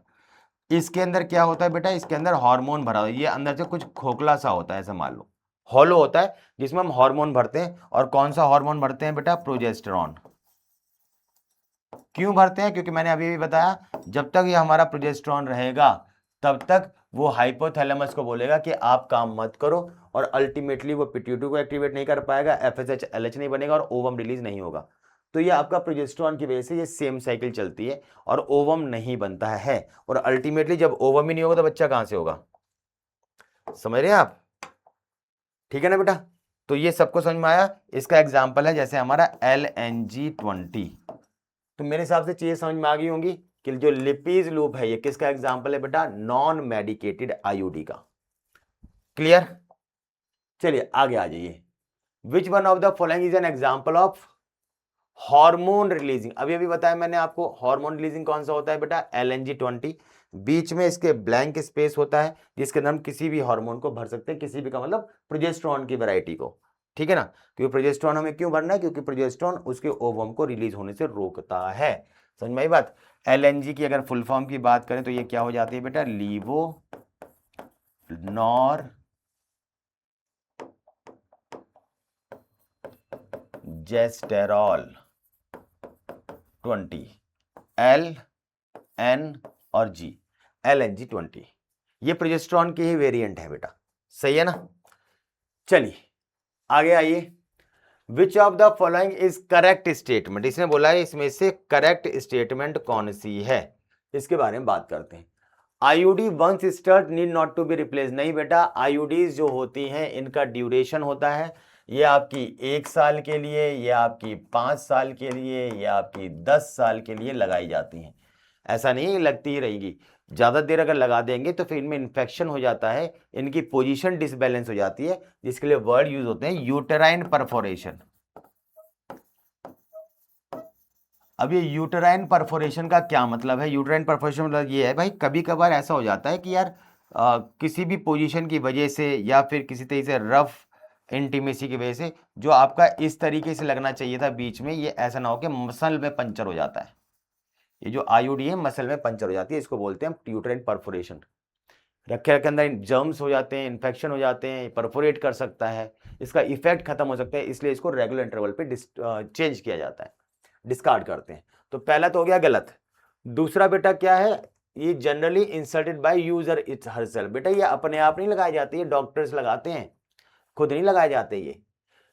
इसके अंदर क्या होता है बेटा, इसके अंदर हार्मोन भरा हुआ है। ये अंदर से कुछ खोखला सा होता है, ऐसा मान लो हॉलो होता है, जिसमें हम हार्मोन भरते हैं। और कौन सा हार्मोन भरते हैं बेटा, प्रोजेस्टेरॉन। क्यों भरते हैं, क्योंकि मैंने अभी भी बताया, जब तक ये हमारा प्रोजेस्टेरॉन रहेगा तब तक वो हाइपोथैलेमस को बोलेगा कि आप काम मत करो, और अल्टीमेटली वो पिट्यूटरी को एक्टिवेट नहीं कर पाएगा, FSH LH नहीं बनेगा और ओवम रिलीज नहीं होगा। तो ये आपका प्रोजेस्टेरॉन की वजह से ये सेम साइकिल चलती है और ओवम नहीं बनता है। और अल्टीमेटली जब ओवम ही नहीं होगा तो बच्चा कहां से होगा, समझ रहे हैं आप। ठीक है ना बेटा, तो ये सबको समझ में आया। इसका एग्जाम्पल है जैसे हमारा LNG20। तो मेरे हिसाब से चीजें समझ में आ गई होंगी कि जो लिपीज लूप है ये किसका एग्जाम्पल है बेटा, नॉन मेडिकेटेड आईयूडी का। क्लियर, चलिए आगे आ जाइए। विच one of the following is an example of hormone releasing. अभी अभी बताया मैंने आपको, हार्मोन रिलीजिंग कौन सा होता है बेटा, LNG20। बीच में इसके ब्लैंक स्पेस होता है जिसके अंदर हम किसी भी हार्मोन को भर सकते हैं, किसी भी का मतलब प्रोजेस्टेरॉन की वैरायटी को। ठीक है ना, क्योंकि प्रोजेस्टेरॉन हमें क्यों भरना है, क्योंकि प्रोजेस्टेरॉन उसके ओवम को रिलीज होने से रोकता है। समझ में आई बात। LNG की अगर फुल फॉर्म की बात करें तो ये क्या हो जाती है बेटा, लीवो नॉर जेस्टेरॉल 20, L N और G, LNG20। ये प्रोजेस्टेरॉन की ही वेरिएंट है बेटा, सही है ना। चलिए आगे आइए। विच of the following is correct statement, इसने बोला है इसमें से करेक्ट स्टेटमेंट कौन सी है, इसके बारे में बात करते हैं। IUD once start need not to be replace. नहीं बेटा, आईयूडीज जो होती हैं इनका ड्यूरेशन होता है, ये आपकी 1 साल के लिए, ये आपकी 5 साल के लिए, ये आपकी 10 साल के लिए लगाई जाती हैं। ऐसा नहीं है लगती ही रहेगी, ज़्यादा देर अगर लगा देंगे तो फिर इनमें इन्फेक्शन हो जाता है, इनकी पोजीशन डिसबैलेंस हो जाती है, जिसके लिए वर्ड यूज होते हैं यूटेराइन परफोरेशन। अब ये यूटेराइन परफोरेशन का क्या मतलब है? यूटेराइन परफोरेशन मतलब ये है भाई, कभी कभार ऐसा हो जाता है कि यार किसी भी पोजीशन की वजह से या फिर किसी तरीके से रफ इंटीमेसी की वजह से जो आपका इस तरीके से लगना चाहिए था बीच में, ये ऐसा ना हो कि मसल में पंचर हो जाता है। ये जो आईयूडी है मसल में पंचर हो जाती है, इसको बोलते हैं यूटेराइन परफोरेशन। रखे रखे अंदर जर्म्स हो जाते हैं, इन्फेक्शन हो जाते हैं, परफोरेट कर सकता है, इसका इफेक्ट खत्म हो सकता है, इसलिए इसको रेगुलर इंटरवल पे चेंज किया जाता है, डिस्कार्ड करते हैं। तो पहला तो हो गया गलत। दूसरा बेटा क्या है, ये generally inserted by user it herself. बेटा ये अपने आप नहीं लगाई जाती है, डॉक्टर्स लगाते हैं, खुद नहीं लगाए जाते।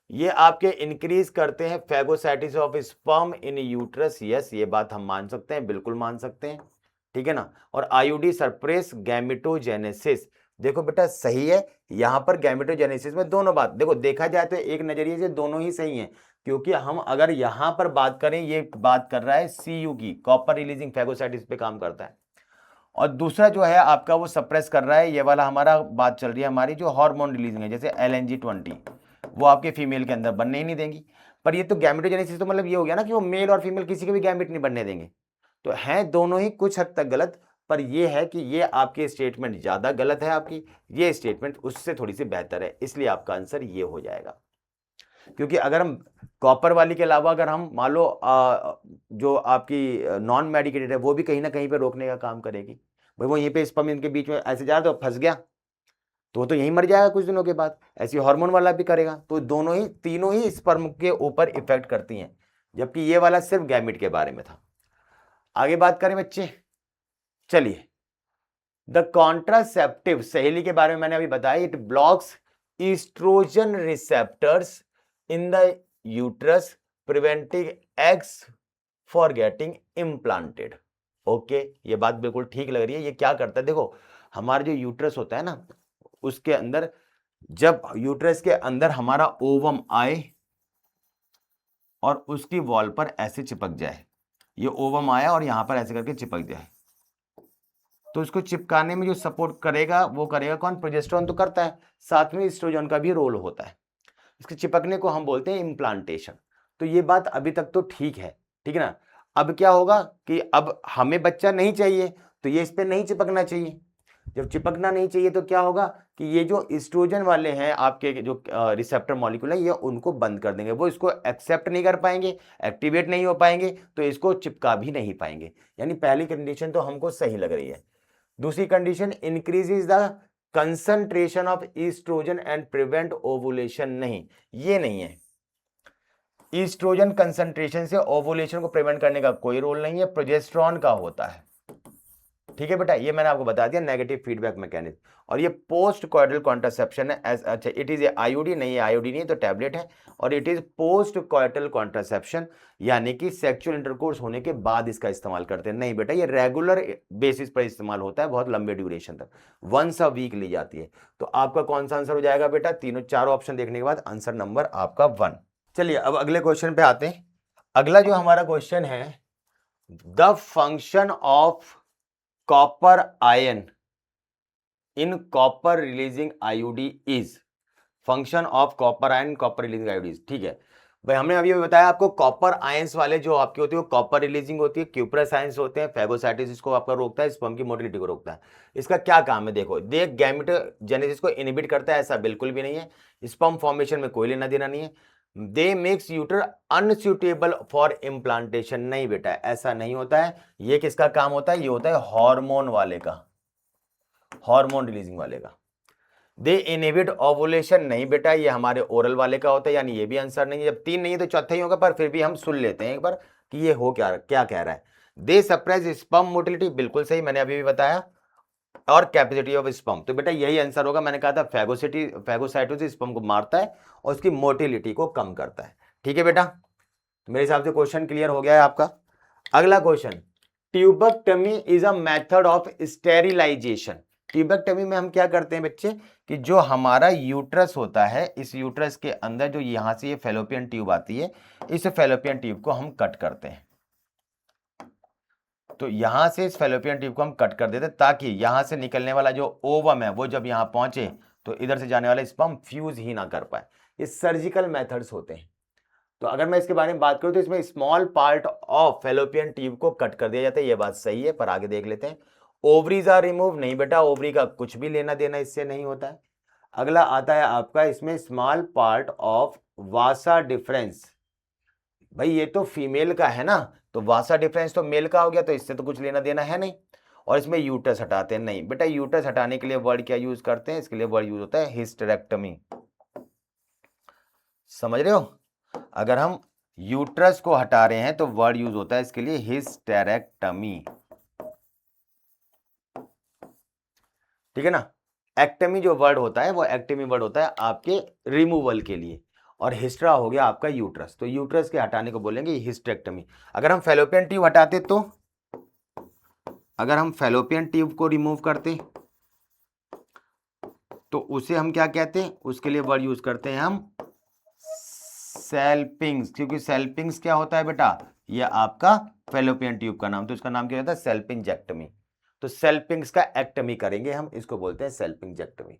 ये आपके इंक्रीज करते हैं phagocytosis of sperm in uterus. Yes, ये बात हम मान सकते हैं, बिल्कुल मान सकते हैं, ठीक है ना। और आईयूडी सप्रेस गैमेटोजेनेसिस। देखो बेटा सही है, यहां पर गैमेटोजेनेसिस में दोनों बात देखो, देखा जाए तो एक नजरिए से दोनों ही सही हैं, क्योंकि हम अगर यहां पर बात करें, ये बात कर रहा है सीयू की, कॉपर रिलीजिंग फैगोसाइटिस पे काम करता है, और दूसरा जो है आपका वो सप्रेस कर रहा है, ये वाला हमारा बात चल रही है हमारी जो हार्मोन रिलीजिंग है, जैसे LNG-20, वो आपके फीमेल के अंदर बनने ही नहीं देंगी। पर ये तो गैमेटोजेनेसिस तो मतलब ये हो गया ना कि वो मेल और फीमेल किसी के भी गैमेट नहीं बनने देंगे। तो हैं दोनों ही कुछ हद तक गलत, पर ये है कि ये आपकी स्टेटमेंट ज्यादा गलत है, आपकी ये स्टेटमेंट उससे थोड़ी सी बेहतर है, इसलिए आपका आंसर ये हो जाएगा। क्योंकि अगर हम कॉपर वाली के अलावा अगर हम मान लो जो आपकी नॉन मेडिकेटेड है वो भी कहीं ना कहीं पे रोकने का काम करेगी। भाई वो यहीं पे स्पर्म इनके बीच में ऐसे जा रहा तो फंस गया तो वो तो यहीं मर जाएगा कुछ दिनों के बाद। ऐसे हार्मोन वाला भी करेगा, तो दोनों ही तीनों ही स्पर्म के ऊपर इफेक्ट करती हैं, जबकि ये वाला सिर्फ गैमेट के बारे में था। आगे बात करें बच्चे, चलिए द कॉन्ट्रासेप्टिव सहेली के बारे में मैंने अभी बताया, it blocks oestrogen receptors in the uterus preventing eggs for getting implanted. Okay, ये बात बिल्कुल ठीक लग रही है। ये क्या करता है, देखो हमारा जो यूट्रस होता है ना, उसके अंदर जब यूट्रस के अंदर हमारा ओवम आए और उसकी वॉल पर ऐसे चिपक जाए, ये ओवम आया और यहां पर ऐसे करके चिपक जाए, तो इसको चिपकाने में जो सपोर्ट करेगा वो करेगा कौन? प्रोजेस्टेरोन तो करता है, साथ में एस्ट्रोजन का भी रोल होता है। इसके चिपकने को हम बोलते हैं इम्प्लांटेशन। तो ये बात अभी तक तो ठीक है, ठीक है ना। अब क्या होगा कि अब हमें बच्चा नहीं चाहिए तो ये इस पे नहीं चिपकना चाहिए। जब चिपकना नहीं चाहिए तो क्या होगा कि ये जो एस्ट्रोजन वाले हैं आपके जो रिसेप्टर मॉलिक्यूल है, ये उनको बंद कर देंगे, वो इसको एक्सेप्ट नहीं कर पाएंगे, एक्टिवेट नहीं हो पाएंगे, तो इसको चिपका भी नहीं पाएंगे। यानी पहली कंडीशन तो हमको सही लग रही है। दूसरी condition, increases the concentration of oestrogen and prevent ovulation. नहीं, ये नहीं है। ईस्ट्रोजन कंसंट्रेशन से ओवुलेशन को प्रिवेंट करने का कोई रोल नहीं है, प्रोजेस्टेरोन का होता है। ठीक है बेटा, ये मैंने आपको बता दिया नेगेटिव फीडबैक मैकेनिज्म। और ये पोस्ट कॉइटल कॉन्ट्रासेप्शन है। अच्छा, इट इज आईयूडी, नहीं है आईयूडी नहीं तो टैबलेट है, और it is post coital contraception, यानी कि सेक्सुअल इंटरकोर्स होने के बाद इसका इस्तेमाल करते हैं। नहीं बेटा, ये रेगुलर बेसिस पर इस्तेमाल होता है, बहुत लंबे ड्यूरेशन तक, वंस अ वीक ली जाती है। तो आपका कौन सा आंसर हो जाएगा बेटा? तीनों चारों ऑप्शन देखने के बाद आंसर नंबर आपका 1। चलिए अब अगले क्वेश्चन पे आते हैं। अगला जो हमारा क्वेश्चन है, the function of copper ion in copper releasing IUD is. Function of copper ion copper releasing IUD, ठीक है भाई। हमने अभी बताया आपको, कॉपर आयंस वाले जो आपकी होती है वो कॉपर रिलीजिंग होती है, क्यूप्रस आयंस होते हैं, फैगोसाइटिस को आपका रोकता है, स्पर्म की मोटिलिटी को रोकता है। इसका क्या काम है? देखो देख, गैमेटोजेनेसिस को इनहिबिट करता है, ऐसा बिल्कुल भी नहीं है। स्पर्म फॉर्मेशन में कोई लेना देना नहीं है। They makes uterus unsuitable for implantation. नहीं बेटा, ऐसा नहीं होता है। ये किसका काम होता है? ये होता है हार्मोन वाले का, हार्मोन रिलीजिंग वाले का। दे इनहिबिट ओवुलेशन। नहीं बेटा, ये हमारे ओरल वाले का होता है, यानी ये भी आंसर नहीं है। जब 3 नहीं है तो चौथा ही होगा, पर फिर भी हम सुन लेते हैं एक बार कि ये हो क्या क्या कह रहा है। दे सप्रेस स्पर्म मोटिलिटी, बिल्कुल सही, मैंने अभी भी बताया। और कैपेसिटी ऑफ स्पर्म, तो बेटा यही आंसर होगा। मैंने कहा था फैगोसाइटोसिस स्पर्म को मारता है और उसकी मोटिलिटी को कम करता है। ठीक है बेटा, तो मेरे हिसाब से क्वेश्चन क्लियर हो गया है आपका। अगला question, tubectomy is a method of sterilisation. Tubectomy में हम क्या करते हैं बच्चे कि जो हमारा यूट्रस होता है, इस यूट्रस के अंदर जो यहां से ये फैलोपियन ट्यूब आती है, इस फैलोपियन ट्यूब को हम कट करते हैं। तो यहां से इस फैलोपियन ट्यूब को हम कट कर देते हैं ताकि यहां से निकलने वाला जो ओवम है वो जब यहां पहुंचे तो इधर से जाने वाला स्पर्म फ्यूज ही ना कर पाए। ये सर्जिकल मेथड्स होते हैं। तो अगर मैं इसके बारे में बात करूं तो इसमें small part of fallopian tube को कट कर दिया जाता है। ये बात सही है, पर आगे देख लेते हैं। ओवरीज आर रिमूव, नहीं बेटा, ओवरी का कुछ भी लेना देना इससे नहीं होता है। अगला आता है आपका इसमें small part of Vasa difference. भाई ये तो फीमेल का है ना, तो वासा डिफरेंस तो मेल का हो गया, तो इससे तो कुछ लेना देना है नहीं। और इसमें यूट्रस हटाते हैं, नहीं बेटा, यूट्रस हटाने के लिए वर्ड क्या यूज करते हैं? इसके लिए वर्ड यूज होता है हिस्टेरेक्टमी। समझ रहे हो? अगर हम यूट्रस को हटा रहे हैं तो वर्ड यूज होता है इसके लिए हिस्टेरेक्टमी। ठीक है ना? एक्टमी जो वर्ड होता है वो एक्टमी वर्ड होता है आपके रिमूवल के लिए, और हिस्ट्रा हो गया आपका यूट्रस, तो यूट्रस के हटाने को बोलेंगे हिस्टेरेक्टमी। अगर हम फैलोपियन ट्यूब हटाते तो, अगर हम फैलोपियन ट्यूब को रिमूव करते तो उसे हम क्या कहते हैं? उसके लिए वर्ड यूज करते हैं हम सेल्पिंग्स, क्योंकि सेल्पिंग्स क्या होता है बेटा? ये आपका फैलोपियन ट्यूब का नाम, तो इसका नाम क्या होता है? सेल्पिंजेक्टमी। तो सेल्पिंग्स का एक्टमी करेंगे हम, इसको बोलते हैं सेल्पिंजेक्टमी।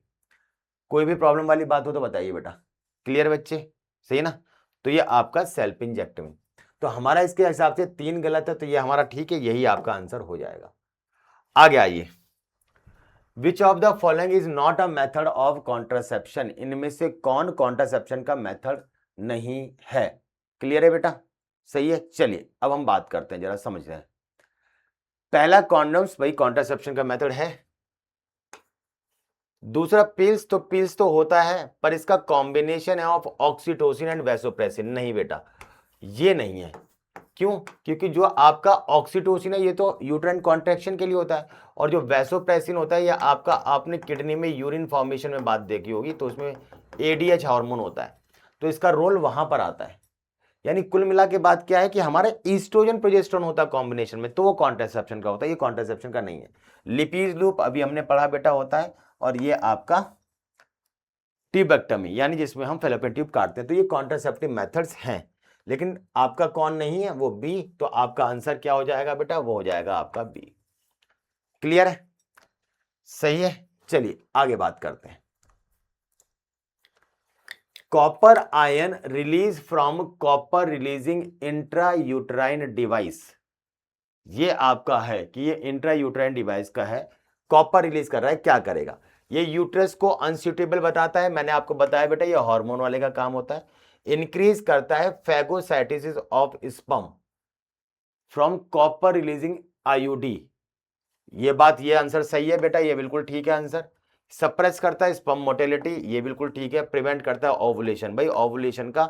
कोई भी प्रॉब्लम वाली बात हो तो बताइए बेटा। क्लियर बच्चे? सही है ना? तो ये आपका सेल्पिंजेक्टमी। तो हमारा इसके हिसाब से 3 गलत है, तो ये हमारा ठीक है, यही आपका आंसर हो जाएगा। आगे आइए। विच of the following is not a method of contraception? इनमें से कौन कॉन्ट्रासेप्शन का मेथड नहीं है? क्लियर है बेटा? सही है। चलिए अब हम बात करते हैं, जरा समझ रहे हैं। पहला कॉन्डम्स, भाई कॉन्ट्रासेप्शन का मेथड है। दूसरा पिल्स, तो पिल्स तो होता है पर इसका कॉम्बिनेशन है ऑफ ऑक्सीटोसिन एंड वैसोप्रेसिन। नहीं बेटा, ये नहीं है। क्यों? क्योंकि जो आपका ऑक्सीटोसिन है ये तो यूट्राइन कॉन्ट्रैक्शन के लिए होता है, और जो वैसोप्रेसिन होता है ये आपका, आपने किडनी में यूरिन फॉर्मेशन में बात देखी होगी, तो उसमें एडीएच हार्मोन होता है, तो इसका रोल वहां पर आता है। यानी कुल मिला के बात क्या है कि हमारे ईस्ट्रोजन प्रोजेस्टेरोन होता है कॉम्बिनेशन में, तो वो कॉन्ट्रासेप्शन का होता है, ये कॉन्ट्रासेप्शन का नहीं है। लिपिज लूप अभी हमने पढ़ा बेटा होता है, और ये आपका ट्यूबेक्टमी यानी जिसमें हम फैलोपियन ट्यूब काटते हैं, तो ये कॉन्ट्रासेप्टिव मेथड्स हैं। लेकिन आपका कौन नहीं है? वो बी। तो आपका आंसर क्या हो जाएगा बेटा? वो हो जाएगा आपका बी। क्लियर है? सही है। चलिए आगे बात करते हैं। Copper ion release from copper releasing intrauterine device. ये आपका है कि ये इंट्रायूट्राइन डिवाइस का है, कॉपर रिलीज कर रहा है, क्या करेगा? ये यूट्रस को अनस्यूटेबल बताता है, मैंने आपको बताया बेटा ये हार्मोन वाले का काम होता है। इंक्रीज करता है phagocytosis of sperm from copper releasing IUD. ये बात, ये आंसर सही है बेटा, ये बिल्कुल ठीक है आंसर। सप्रेस करता है स्पर्म मोटिलिटी, ये बिल्कुल ठीक है। प्रिवेंट करता है ओवुलेशन, भाई ओवुलेशन का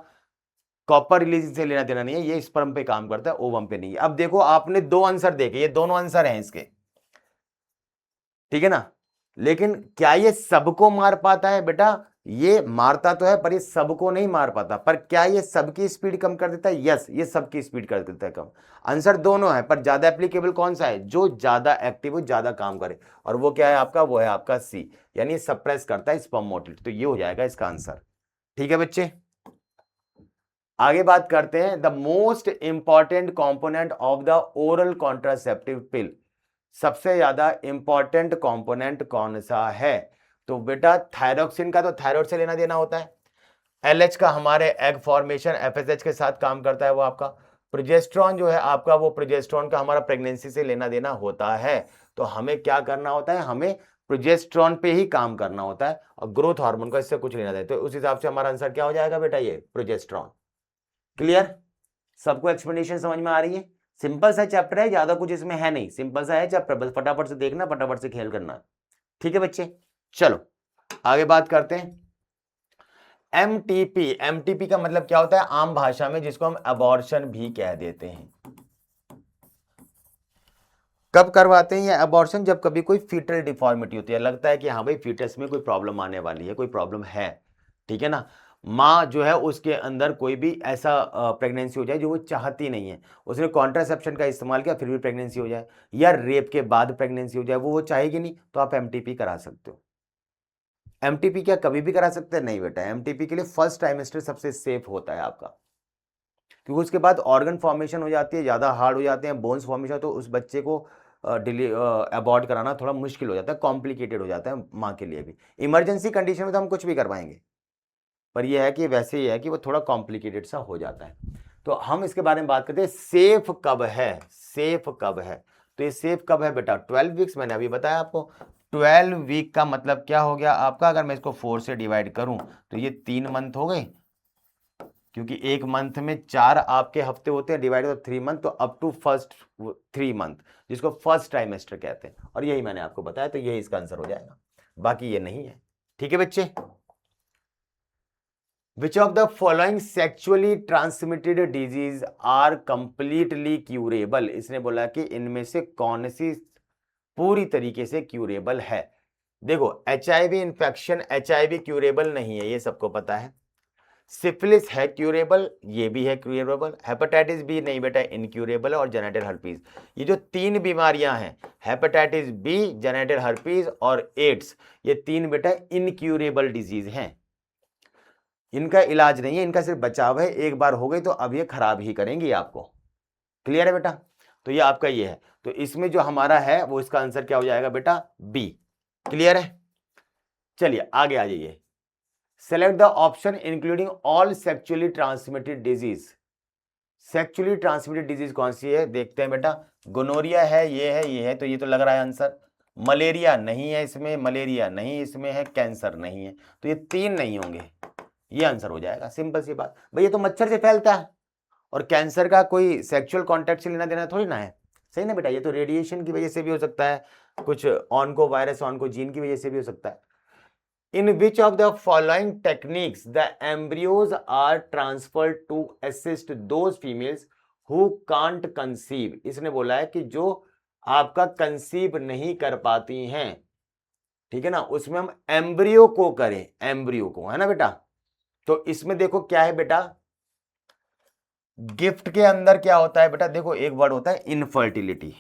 कॉपर रिलीजिंग से लेना देना नहीं है, ये स्पर्म पे काम करता है, ओवम पे नहीं है। अब देखो आपने 2 आंसर देखे, ये दोनों आंसर हैं इसके, ठीक है ना? लेकिन क्या ये सबको मार पाता है बेटा? ये मारता तो है पर ये सबको नहीं मार पाता। पर क्या ये सबकी स्पीड कम कर देता है? यस, ये सबकी स्पीड कर देता है कम। आंसर दोनों है, पर ज्यादा एप्लीकेबल कौन सा है? जो ज्यादा एक्टिव हो, ज्यादा काम करे, और वो क्या है आपका? वो है आपका सी, यानी सप्रेस करता है स्पर्म मोटिलिटी। तो ये हो जाएगा इसका आंसर। ठीक है बच्चे, आगे बात करते हैं। The most important component of the oral contraceptive पिल। सबसे ज्यादा इंपॉर्टेंट कंपोनेंट कौन सा है? तो बेटा थायरोक्सिन का तो थायराइड से लेना देना होता है। एलएच का हमारे एग फॉर्मेशन एफएसएच के साथ काम करता है वो आपका। प्रोजेस्टेरॉन जो है आपका, वो प्रोजेस्टेरॉन का हमारा प्रेगनेंसी से लेना देना होता है। तो हमें क्या करना होता है? हमें प्रोजेस्टेरॉन पे ही काम करना होता है, और ग्रोथ हार्मोन का इससे कुछ लेना देना। तो उस हिसाब से हमारा आंसर क्या हो जाएगा बेटा? ये प्रोजेस्टेरॉन। क्लियर? सबको एक्सप्लेनेशन समझ में आ रही है? सिंपल सा चैप्टर है, ज्यादा कुछ इसमें है नहीं, सिंपल सा है चैप्टर, बस फटाफट से देखना, फटाफट से खेल करना। ठीक है बच्चे, चलो आगे बात करते हैं। एमटीपी, एमटीपी का मतलब क्या होता है आम भाषा में, जिसको हम अबॉर्शन भी कह देते हैं। कब करवाते हैं ये अबॉर्शन? जब कभी कोई फीटल डिफॉर्मिटी होती है, लगता है कि हाँ भाई फीटस में कोई प्रॉब्लम आने वाली है, कोई प्रॉब्लम है, ठीक है ना। माँ जो है उसके अंदर कोई भी ऐसा प्रेगनेंसी हो जाए जो वो चाहती नहीं है, उसने कॉन्ट्रासेप्शन का इस्तेमाल किया फिर भी प्रेगनेंसी हो जाए, या रेप के बाद प्रेगनेंसी हो जाए, वो चाहेगी नहीं, तो आप एमटीपी करा सकते हो। एमटीपी क्या कभी भी करा सकते हैं? नहीं बेटा, एमटीपी के लिए फर्स्ट ट्राइमेस्टर सबसे सेफ होता है आपका, क्योंकि उसके बाद ऑर्गन फॉर्मेशन हो जाती है, ज़्यादा हार्ड हो जाते हैं, बोन्स फॉर्मेशन, तो उस बच्चे को अबॉर्ट कराना थोड़ा मुश्किल हो जाता है, कॉम्प्लिकेटेड हो जाता है माँ के लिए भी। इमरजेंसी कंडीशन में तो हम कुछ भी करवाएंगे, पर यह है कि वैसे ही है कि वो थोड़ा कॉम्प्लिकेटेड सा हो जाता है। तो हम इसके बारे में बात करते हैं, सेफ कब है, सेफ कब है। तो ये सेफ कब है बेटा? 12 वीक्स, मैंने अभी बताया आपको। 12 वीक का मतलब क्या हो गया आपका? अगर मैं इसको 4 से डिवाइड करूं तो ये 3 मंथ हो गए, क्योंकि एक मंथ में 4 आपके हफ्ते होते हैं, डिवाइड 3 मंथ, तो अप टू फर्स्ट 3 मंथ, जिसको फर्स्ट ट्राइमेस्टर कहते हैं, और यही मैंने आपको बताया, तो यही इसका आंसर हो जाएगा, बाकी ये नहीं है। ठीक है बच्चे? Which of the following sexually transmitted disease are completely curable? इसने बोला कि इनमें से कौन सी पूरी तरीके से क्यूरेबल है। देखो, एचआईवी इन्फेक्शन, एचआईवी क्यूरेबल नहीं है, ये सबको पता है। सिफिलिस है क्यूरेबल, ये भी है क्यूरेबल। हेपेटाइटिस बी नहीं बेटा, इनक्यूरेबल है। और जेनेटल हर्पीज, ये जो 3 बीमारियां हैं, हेपेटाइटिस बी, जेनेटल हर्पीज और एड्स, ये 3 बेटा इनक्यूरेबल डिजीज हैं, इनका इलाज नहीं है, इनका सिर्फ बचाव है। एक बार हो गई तो अब ये खराब ही करेंगी आपको। क्लियर है बेटा? तो ये आपका ये है, तो इसमें जो हमारा है वो इसका आंसर क्या हो जाएगा बेटा? बी। क्लियर है? चलिए आगे आ जाइए। Select the option including all sexually transmitted disease. Sexually transmitted disease कौन सी है देखते हैं बेटा। गोनोरिया है, ये है, ये है, तो ये तो लग रहा है आंसर। मलेरिया नहीं है इसमें, मलेरिया नहीं इसमें है, कैंसर नहीं है, तो ये 3 नहीं होंगे, ये आंसर हो जाएगा। सिंपल सी बात भाई, ये तो मच्छर से फैलता है, और कैंसर का कोई सेक्सुअल कांटेक्ट से लेना देना थोड़ी ना है, सही ना बेटा? ये तो रेडिएशन की वजह से भी हो सकता है, कुछ ऑनको वायरस, ऑनको जीन की वजह से भी हो सकता है। In which of the following techniques the embryos are transferred to assist those females who can't conceive. इसने बोला है कि जो आपका कंसीव नहीं कर पाती हैं, ठीक है ना, उसमें हम एम्ब्रियो को करें, एम्ब्रियो को, है ना बेटा? तो इसमें देखो क्या है बेटा, गिफ्ट के अंदर क्या होता है बेटा? देखो, एक वर्ड होता है इनफर्टिलिटी।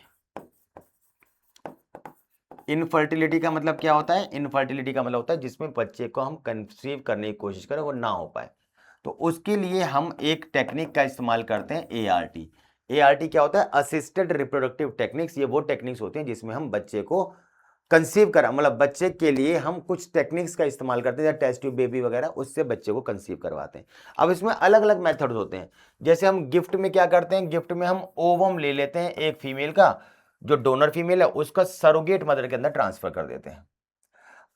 इनफर्टिलिटी का मतलब क्या होता है? इनफर्टिलिटी का मतलब होता है जिसमें बच्चे को हम कंसीव करने की कोशिश करें, वो ना हो पाए, तो उसके लिए हम एक टेक्निक का इस्तेमाल करते हैं, एआरटी। एआरटी क्या होता है? Assisted reproductive techniques. ये वो टेक्निक्स होती हैं जिसमें हम बच्चे को कंसीव करा, मतलब बच्चे के लिए हम कुछ टेक्निक्स का इस्तेमाल करते हैं, टेस्ट ट्यूब बेबी वगैरह, उससे बच्चे को कंसीव करवाते हैं। अब इसमें अलग अलग मेथड्स होते हैं। जैसे हम गिफ्ट में क्या करते हैं, गिफ्ट में हम ओवम ले लेते हैं एक फीमेल का, जो डोनर फीमेल है, उसका सरोगेट मदर के अंदर ट्रांसफर कर देते हैं।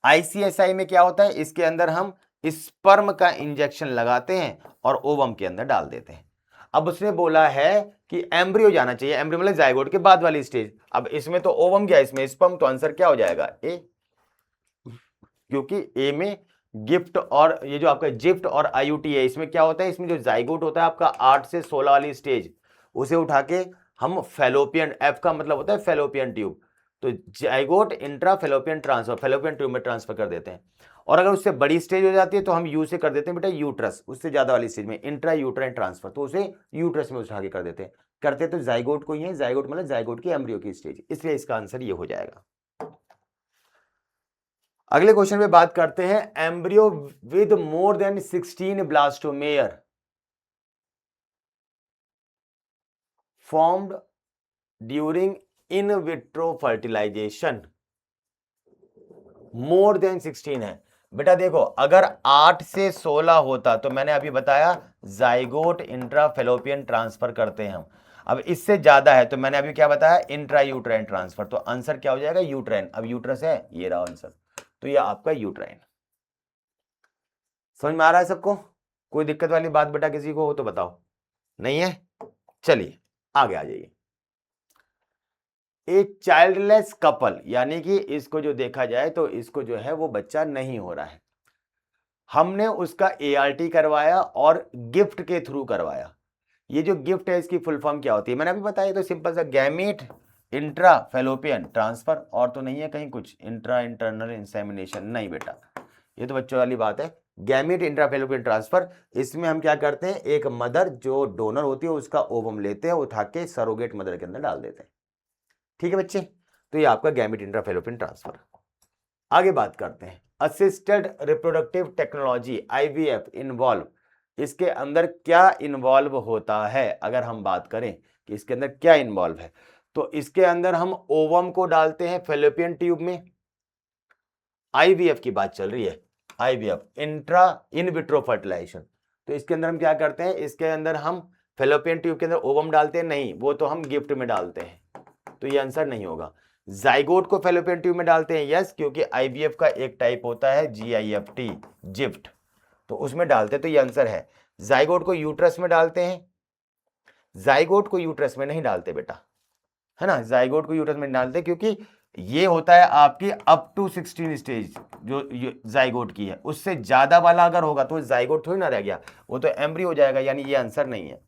आईसीएसआई में क्या होता है, इसके अंदर हम स्पर्म का इंजेक्शन लगाते हैं और ओवम के अंदर डाल देते हैं। अब उसने बोला है कि एम्ब्रियो जाना चाहिए, एम्ब्रियो मतलब जाइगोट के बाद वाली स्टेज। अब इसमें तो ओवम गया, इसमें स्पर्म, तो आंसर क्या हो जाएगा? ए, क्योंकि ए में गिफ्ट और ये जो आपका जिफ्ट और आईयूटी है, इसमें क्या होता है, इसमें जो जाइगोट होता है आपका 8 से 16 वाली स्टेज, उसे उठा के हम फेलोपियन, एफ का मतलब होता है फेलोपियन ट्यूब, तो zygote intra fallopian transfer, fallopian tube में ट्रांसफर कर देते हैं। और अगर उससे बड़ी स्टेज हो जाती है तो हम यू से कर देते हैं बेटा यूट्रस, उससे ज्यादा वाली स्टेज में इंट्रा यूट्राइन ट्रांसफर, तो उसे यूट्रस में उठा के कर देते हैं। करते तो जाइगोट को ही है, जाइगोट मतलब जाइगोट की एम्ब्रियो की स्टेज, इसलिए इसका आंसर ये हो जाएगा। अगले क्वेश्चन पे बात करते हैं, embryo with more than 16 blastomere formed during in vitro fertilisation. More than 16 है बेटा। देखो, अगर 8 से 16 होता तो मैंने अभी बताया जाइगोट इंट्रा फेलोपियन ट्रांसफर करते हैं हम। अब इससे ज्यादा है तो मैंने अभी क्या बताया, इंट्रा यूट्राइन ट्रांसफर, तो आंसर क्या हो जाएगा? यूट्राइन। अब यूट्रस है, ये रहा आंसर, तो ये आपका यूट्राइन। समझ में आ रहा है सबको? कोई दिक्कत वाली बात बेटा किसी को हो तो बताओ, नहीं है? चलिए आगे आ जाइए। ए चाइल्डलेस कपल, यानी कि इसको जो देखा जाए तो इसको जो है वो बच्चा नहीं हो रहा है, हमने उसका एआरटी करवाया और गिफ्ट के थ्रू करवाया। ये जो गिफ्ट है इसकी फुल फॉर्म क्या होती है? मैंने अभी बताया, तो सिंपल सा गैमीट इंट्रा फेलोपियन ट्रांसफर, और तो नहीं है कहीं कुछ इंट्रा इंटरनल इंसेमिनेशन, नहीं बेटा, ये तो बच्चों वाली बात है। गैमीट इंट्राफेलोपियन ट्रांसफर, इसमें हम क्या करते हैं, एक मदर जो डोनर होती है उसका ओवम लेते हैं, उठा के सरोगेट मदर के अंदर डाल देते हैं। ठीक है बच्चे, तो ये आपका गैमीट इंट्राफेलोपियन ट्रांसफर। आगे बात करते हैं assisted reproductive technology IVF involve, इसके अंदर क्या इन्वॉल्व होता है, अगर हम बात करें कि इसके अंदर क्या इन्वॉल्व है, तो इसके अंदर हम ओवम को डालते हैं फेलोपियन ट्यूब में। आईवीएफ की बात चल रही है, IVF intra in vitro fertilisation, तो इसके अंदर हम क्या करते हैं, इसके अंदर हम फेलोपियन ट्यूब के अंदर ओवम डालते हैं, नहीं, वो तो हम गिफ्ट में डालते हैं, तो ये आंसर नहीं होगा। जाइगोट को फेलोपियन ट्यूब में डालते हैं, यस, क्योंकि आईवीएफ का एक टाइप होता है जीआईएफटी, जिफ्ट, तो उसमें डालते हैं, तो ये आंसर है। जाइगोट को यूट्रस में डालते हैं, जाइगोट को यूट्रस में नहीं डालते बेटा, है ना, जाइगोट को यूट्रस में नहीं डालते, क्योंकि ये होता है आपकी अप टू 16 स्टेज जो जाइगोट की है, उससे ज्यादा वाला अगर होगा तो जाइगोट थोड़ी ना रह गया, वो तो एम्ब्रियो हो जाएगा, यानी ये आंसर नहीं है।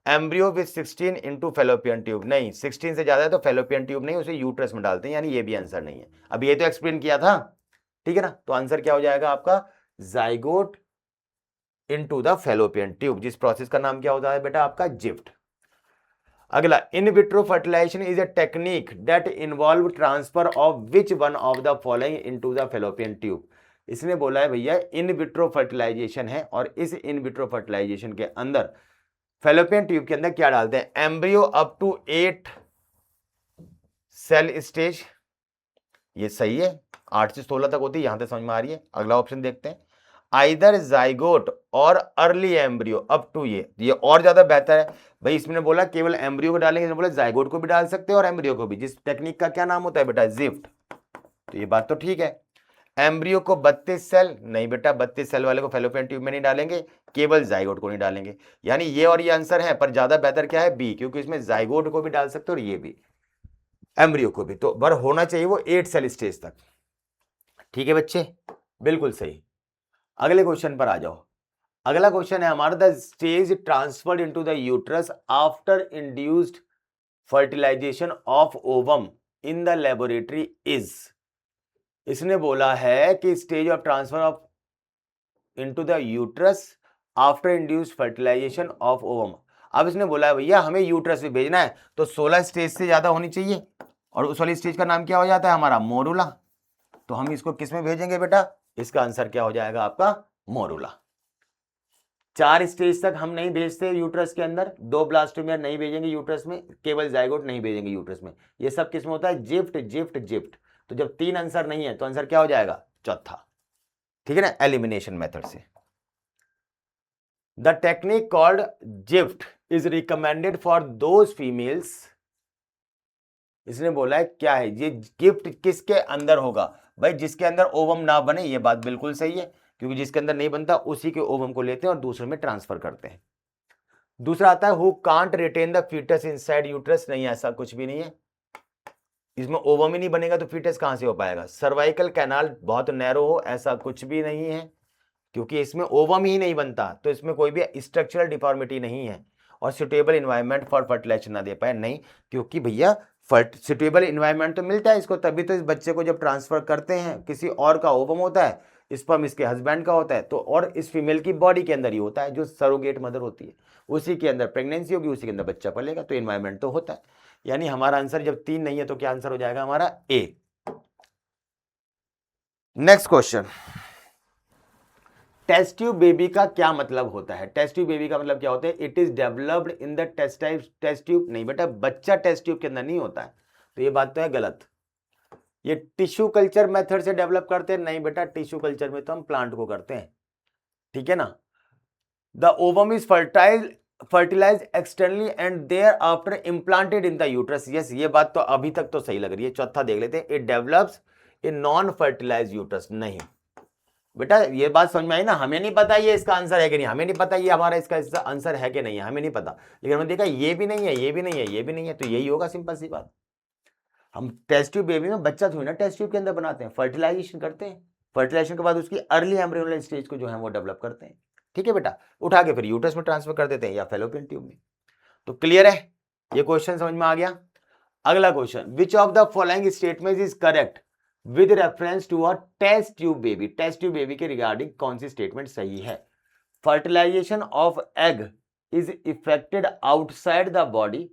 Embryo with 16 into fallopian tube, नहीं, 16 से ज्यादा है तो फेलोपियन ट्यूब नहीं, उसे यूट्रस में डालते हैं, यानी ये भी आंसर नहीं है। अब ये तो एक्सप्लेन किया था, ठीक है ना, तो आंसर क्या हो जाएगा आपका, zygote into the fallopian tube, जिस प्रोसेस का नाम क्या होता है बेटा आपका, जिफ्ट। अगला, in vitro fertilisation is a technique that involve transfer of which one of the following into the fallopian tube. इसने बोला है भैया इन विट्रो फर्टिलाइजेशन है, और इस इन विट्रो फर्टिलाइजेशन के अंदर फेलोपियन ट्यूब के अंदर क्या डालते हैं, embryo up to 8 cell stage, ये सही है, 8 से 16 तक होती है, यहां तक समझ में आ रही है। अगला ऑप्शन देखते हैं, आइदर जाइगोट और अर्ली एम्ब्रियो अप टू, ये और ज्यादा बेहतर है भाई, इसमें बोला केवल एम्ब्रियो को डालेंगे, इसने बोला जाइगोट को भी डाल सकते हैं और एम्ब्रियो को भी, जिस टेक्निक का क्या नाम होता है बेटा, जिफ्ट, तो ये बात तो ठीक है। एम्ब्रियो को 32 सेल, नहीं बेटा 32 सेल वाले को फेलोपियन ट्यूब में नहीं डालेंगे, केवल जाइगोट को नहीं डालेंगे, यानी ये और ये आंसर है, पर ज्यादा बेहतर क्या है, बी, क्योंकि इसमें जाइगोट को भी डाल सकते हो और ये भी एम्ब्रियो को भी, तो बर होना चाहिए वो 8 सेल स्टेज तक। ठीक है बच्चे, बिल्कुल सही। अगले क्वेश्चन पर आ जाओ। अगला क्वेश्चन है हमारा, the stage transferred into the uterus after induced fertilisation of ovum in the laboratory is. इसने बोला है कि stage of transfer of into the uterus after induced fertilisation of ovum. अब इसने बोला है भैया हमें यूट्रस भी भेजना है, तो 16 स्टेज से ज्यादा होनी चाहिए, और उस वाली स्टेज का नाम क्या हो जाता है हमारा, मोरूला, तो हम इसको किस में भेजेंगे बेटा, इसका आंसर क्या हो जाएगा आपका, मोरूला। 4 स्टेज तक हम नहीं भेजते यूट्रस के अंदर, 2 ब्लास्टोमियर नहीं भेजेंगे यूट्रस में, केवल जाइगोट नहीं भेजेंगे यूट्रस में, ये सब किस में होता है, जिफ्ट जिफ्ट जिफ्ट। तो जब 3 आंसर नहीं है तो आंसर क्या हो जाएगा, चौथा, ठीक है ना, एलिमिनेशन मेथड से। The technique called gift is recommended for those females, इसने बोला है क्या है ये गिफ्ट, किसके अंदर होगा भाई, जिसके अंदर ओवम ना बने, ये बात बिल्कुल सही है, क्योंकि जिसके अंदर नहीं बनता उसी के ओवम को लेते हैं और दूसरे में ट्रांसफर करते हैं। दूसरा आता है who can't retain the foetus inside uterus, नहीं ऐसा कुछ भी नहीं है, इसमें ओवम ही नहीं बनेगा तो फीटस कहां से हो पाएगा। सर्वाइकल कैनाल बहुत नैरो हो, ऐसा कुछ भी नहीं है, क्योंकि इसमें ओवम ही नहीं बनता, तो इसमें कोई भी स्ट्रक्चरल डिफॉर्मिटी नहीं है। और सुटेबल इन्वायरमेंट फॉर फर्टिलाइजेशन ना दे पाए, नहीं, क्योंकि भैया सुटेबल इन्वायरमेंट तो मिलता है इसको, तभी तो इस बच्चे को जब ट्रांसफर करते हैं, किसी और का ओवम होता है, स्पर्म इसके हस्बैंड का होता है, तो और इस फीमेल की बॉडी के अंदर ही होता है, जो सरोगेट मदर होती है, उसी के अंदर प्रेगनेंसी होगी, उसी के अंदर बच्चा पलेगा, तो इन्वायरमेंट तो होता है। यानी हमारा आंसर जब 3 नहीं है तो क्या आंसर हो जाएगा हमारा, A. Next question, test tube baby का क्या मतलब होता है, टेस्ट ट्यूब बेबी का मतलब क्या होता है, it is developed in the test tube, नहीं बेटा बच्चा टेस्ट ट्यूब के अंदर नहीं होता है, तो ये बात तो है गलत। ये टिश्यू कल्चर मेथड से डेवलप करते हैं, नहीं बेटा टिश्यू कल्चर में तो हम प्लांट को करते हैं, ठीक है ना। The ovum is fertilise externally and thereafter implanted in the uterus, yes, ये बात तो अभी तक तो सही लग रही है। चौथा देख लेते हैं, it develops in non fertilise uterus, नहीं बेटा ये बात समझ में आई ना, हमें नहीं पता ये इसका आंसर है कि नहीं, हमें नहीं पता ये हमारा इसका आंसर है कि नहीं है, हमें नहीं पता, लेकिन हमने देखा ये भी नहीं है, ये भी नहीं है, ये भी नहीं है, तो यही होगा, सिंपल सी बात। हम टेस्ट ट्यूब बेबी में बच्चा थोड़ी ना टेस्ट ट्यूब के अंदर बनाते हैं, फर्टिलाइजेशन करते हैं, फर्टिलाइजेशन के बाद उसकी अर्ली एम्ब्रियोनल स्टेज को जो है वो डेवलप करते हैं, ठीक है बेटा, उठा के फिर यूट्रस में ट्रांसफर कर देते हैं या फेलोपियन ट्यूब में। तो क्लियर है, ये क्वेश्चन समझ में आ गया। अगला question, which of the following statement is correct with reference to a test tube baby. Test tube baby के रिगार्डिंग कौन सी स्टेटमेंट सही है? Fertilisation of egg is effected outside the body.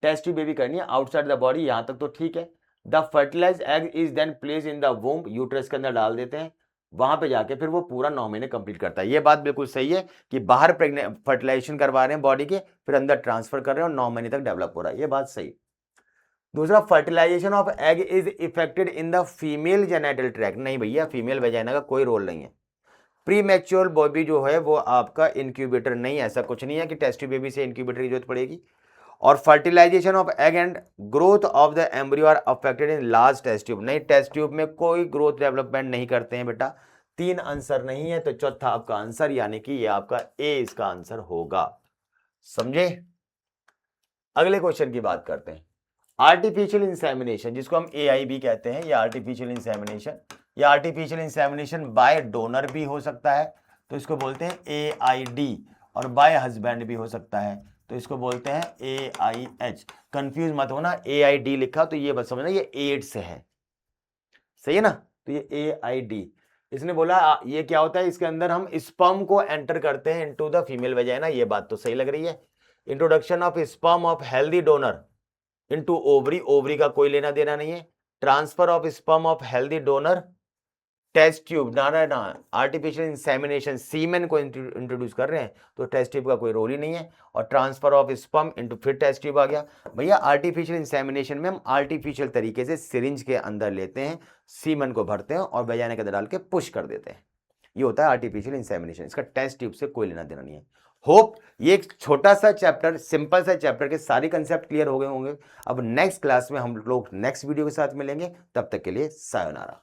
Test tube baby करनी है outside the body, यहां तक तो ठीक है। The fertilise egg is then place in the womb, uterus के अंदर डाल देते हैं, वहां पे जाके फिर वो पूरा 9 महीने कंप्लीट करता है। ये बात बिल्कुल सही है कि बाहर फर्टिलाइजेशन करवा रहे हैं बॉडी के, फिर अंदर ट्रांसफर कर रहे हैं और 9 महीने तक डेवलप हो रहा है, ये बात सही। दूसरा, fertilisation of egg is effected in the female genital tract. नहीं भैया, फीमेल वेजाइना का कोई रोल नहीं है। प्री मैच्योर बेबी जो है वो आपका इंक्यूबेटर नहीं, ऐसा कुछ नहीं है कि टेस्ट ट्यूब बेबी से इंक्यूबेटर की जरूरत पड़ेगी। और fertilisation of egg and growth of the embryo are affected in large test tube. नहीं, टेस्ट ट्यूब में कोई ग्रोथ डेवलपमेंट नहीं करते हैं बेटा। 3 आंसर नहीं है तो चौथा आपका आंसर, यानी कि ये आपका ए इसका आंसर होगा। समझे? अगले क्वेश्चन की बात करते हैं। आर्टिफिशियल इंसेमिनेशन, जिसको हम AIB कहते हैं, या आर्टिफिशियल इंसेमिनेशन, या आर्टिफिशियल इंसेमिनेशन बाय डोनर भी हो सकता है, तो इसको बोलते हैं AID, और बाय हस्बैंड भी हो सकता है, तो इसको बोलते हैं AIH। कंफ्यूज मत होना, AID लिखा तो ये बस समझना ये एड्स है, सही है ना? तो ये AID, इसने बोला ये क्या होता है, इसके अंदर हम स्पर्म को एंटर करते हैं इनटू द फीमेल वेजाइना, ये बात तो सही लग रही है। Introduction of sperm of healthy donor into ovary, ovary का कोई लेना देना नहीं है। Transfer of sperm of healthy donor test tube, ना आर्टिफिशियल इंसेमिनेशन, सीमेन को इंट्रोड्यूस कर रहे हैं तो टेस्ट ट्यूब का कोई रोल ही नहीं है। और ट्रांसफर ऑफ स्पर्म इनटू फिर टेस्ट ट्यूब आ गया। भैया आर्टिफिशियल इंसेमिनेशन में हम आर्टिफिशियल तरीके से सिरिंज के अंदर लेते हैं, सीमेन को भरते हैं और वजाइना के अंदर डाल के पुश कर देते हैं, ये होता है आर्टिफिशियल इंसेमिनेशन। इसका टेस्ट ट्यूब से कोई लेना देना नहीं है। होप ये एक छोटा सा चैप्टर, सिंपल सा चैप्टर के सारे कंसेप्ट क्लियर हो गए होंगे। अब नेक्स्ट क्लास में हम लोग नेक्स्ट वीडियो के साथ मिलेंगे, तब तक के लिए सायोनारा।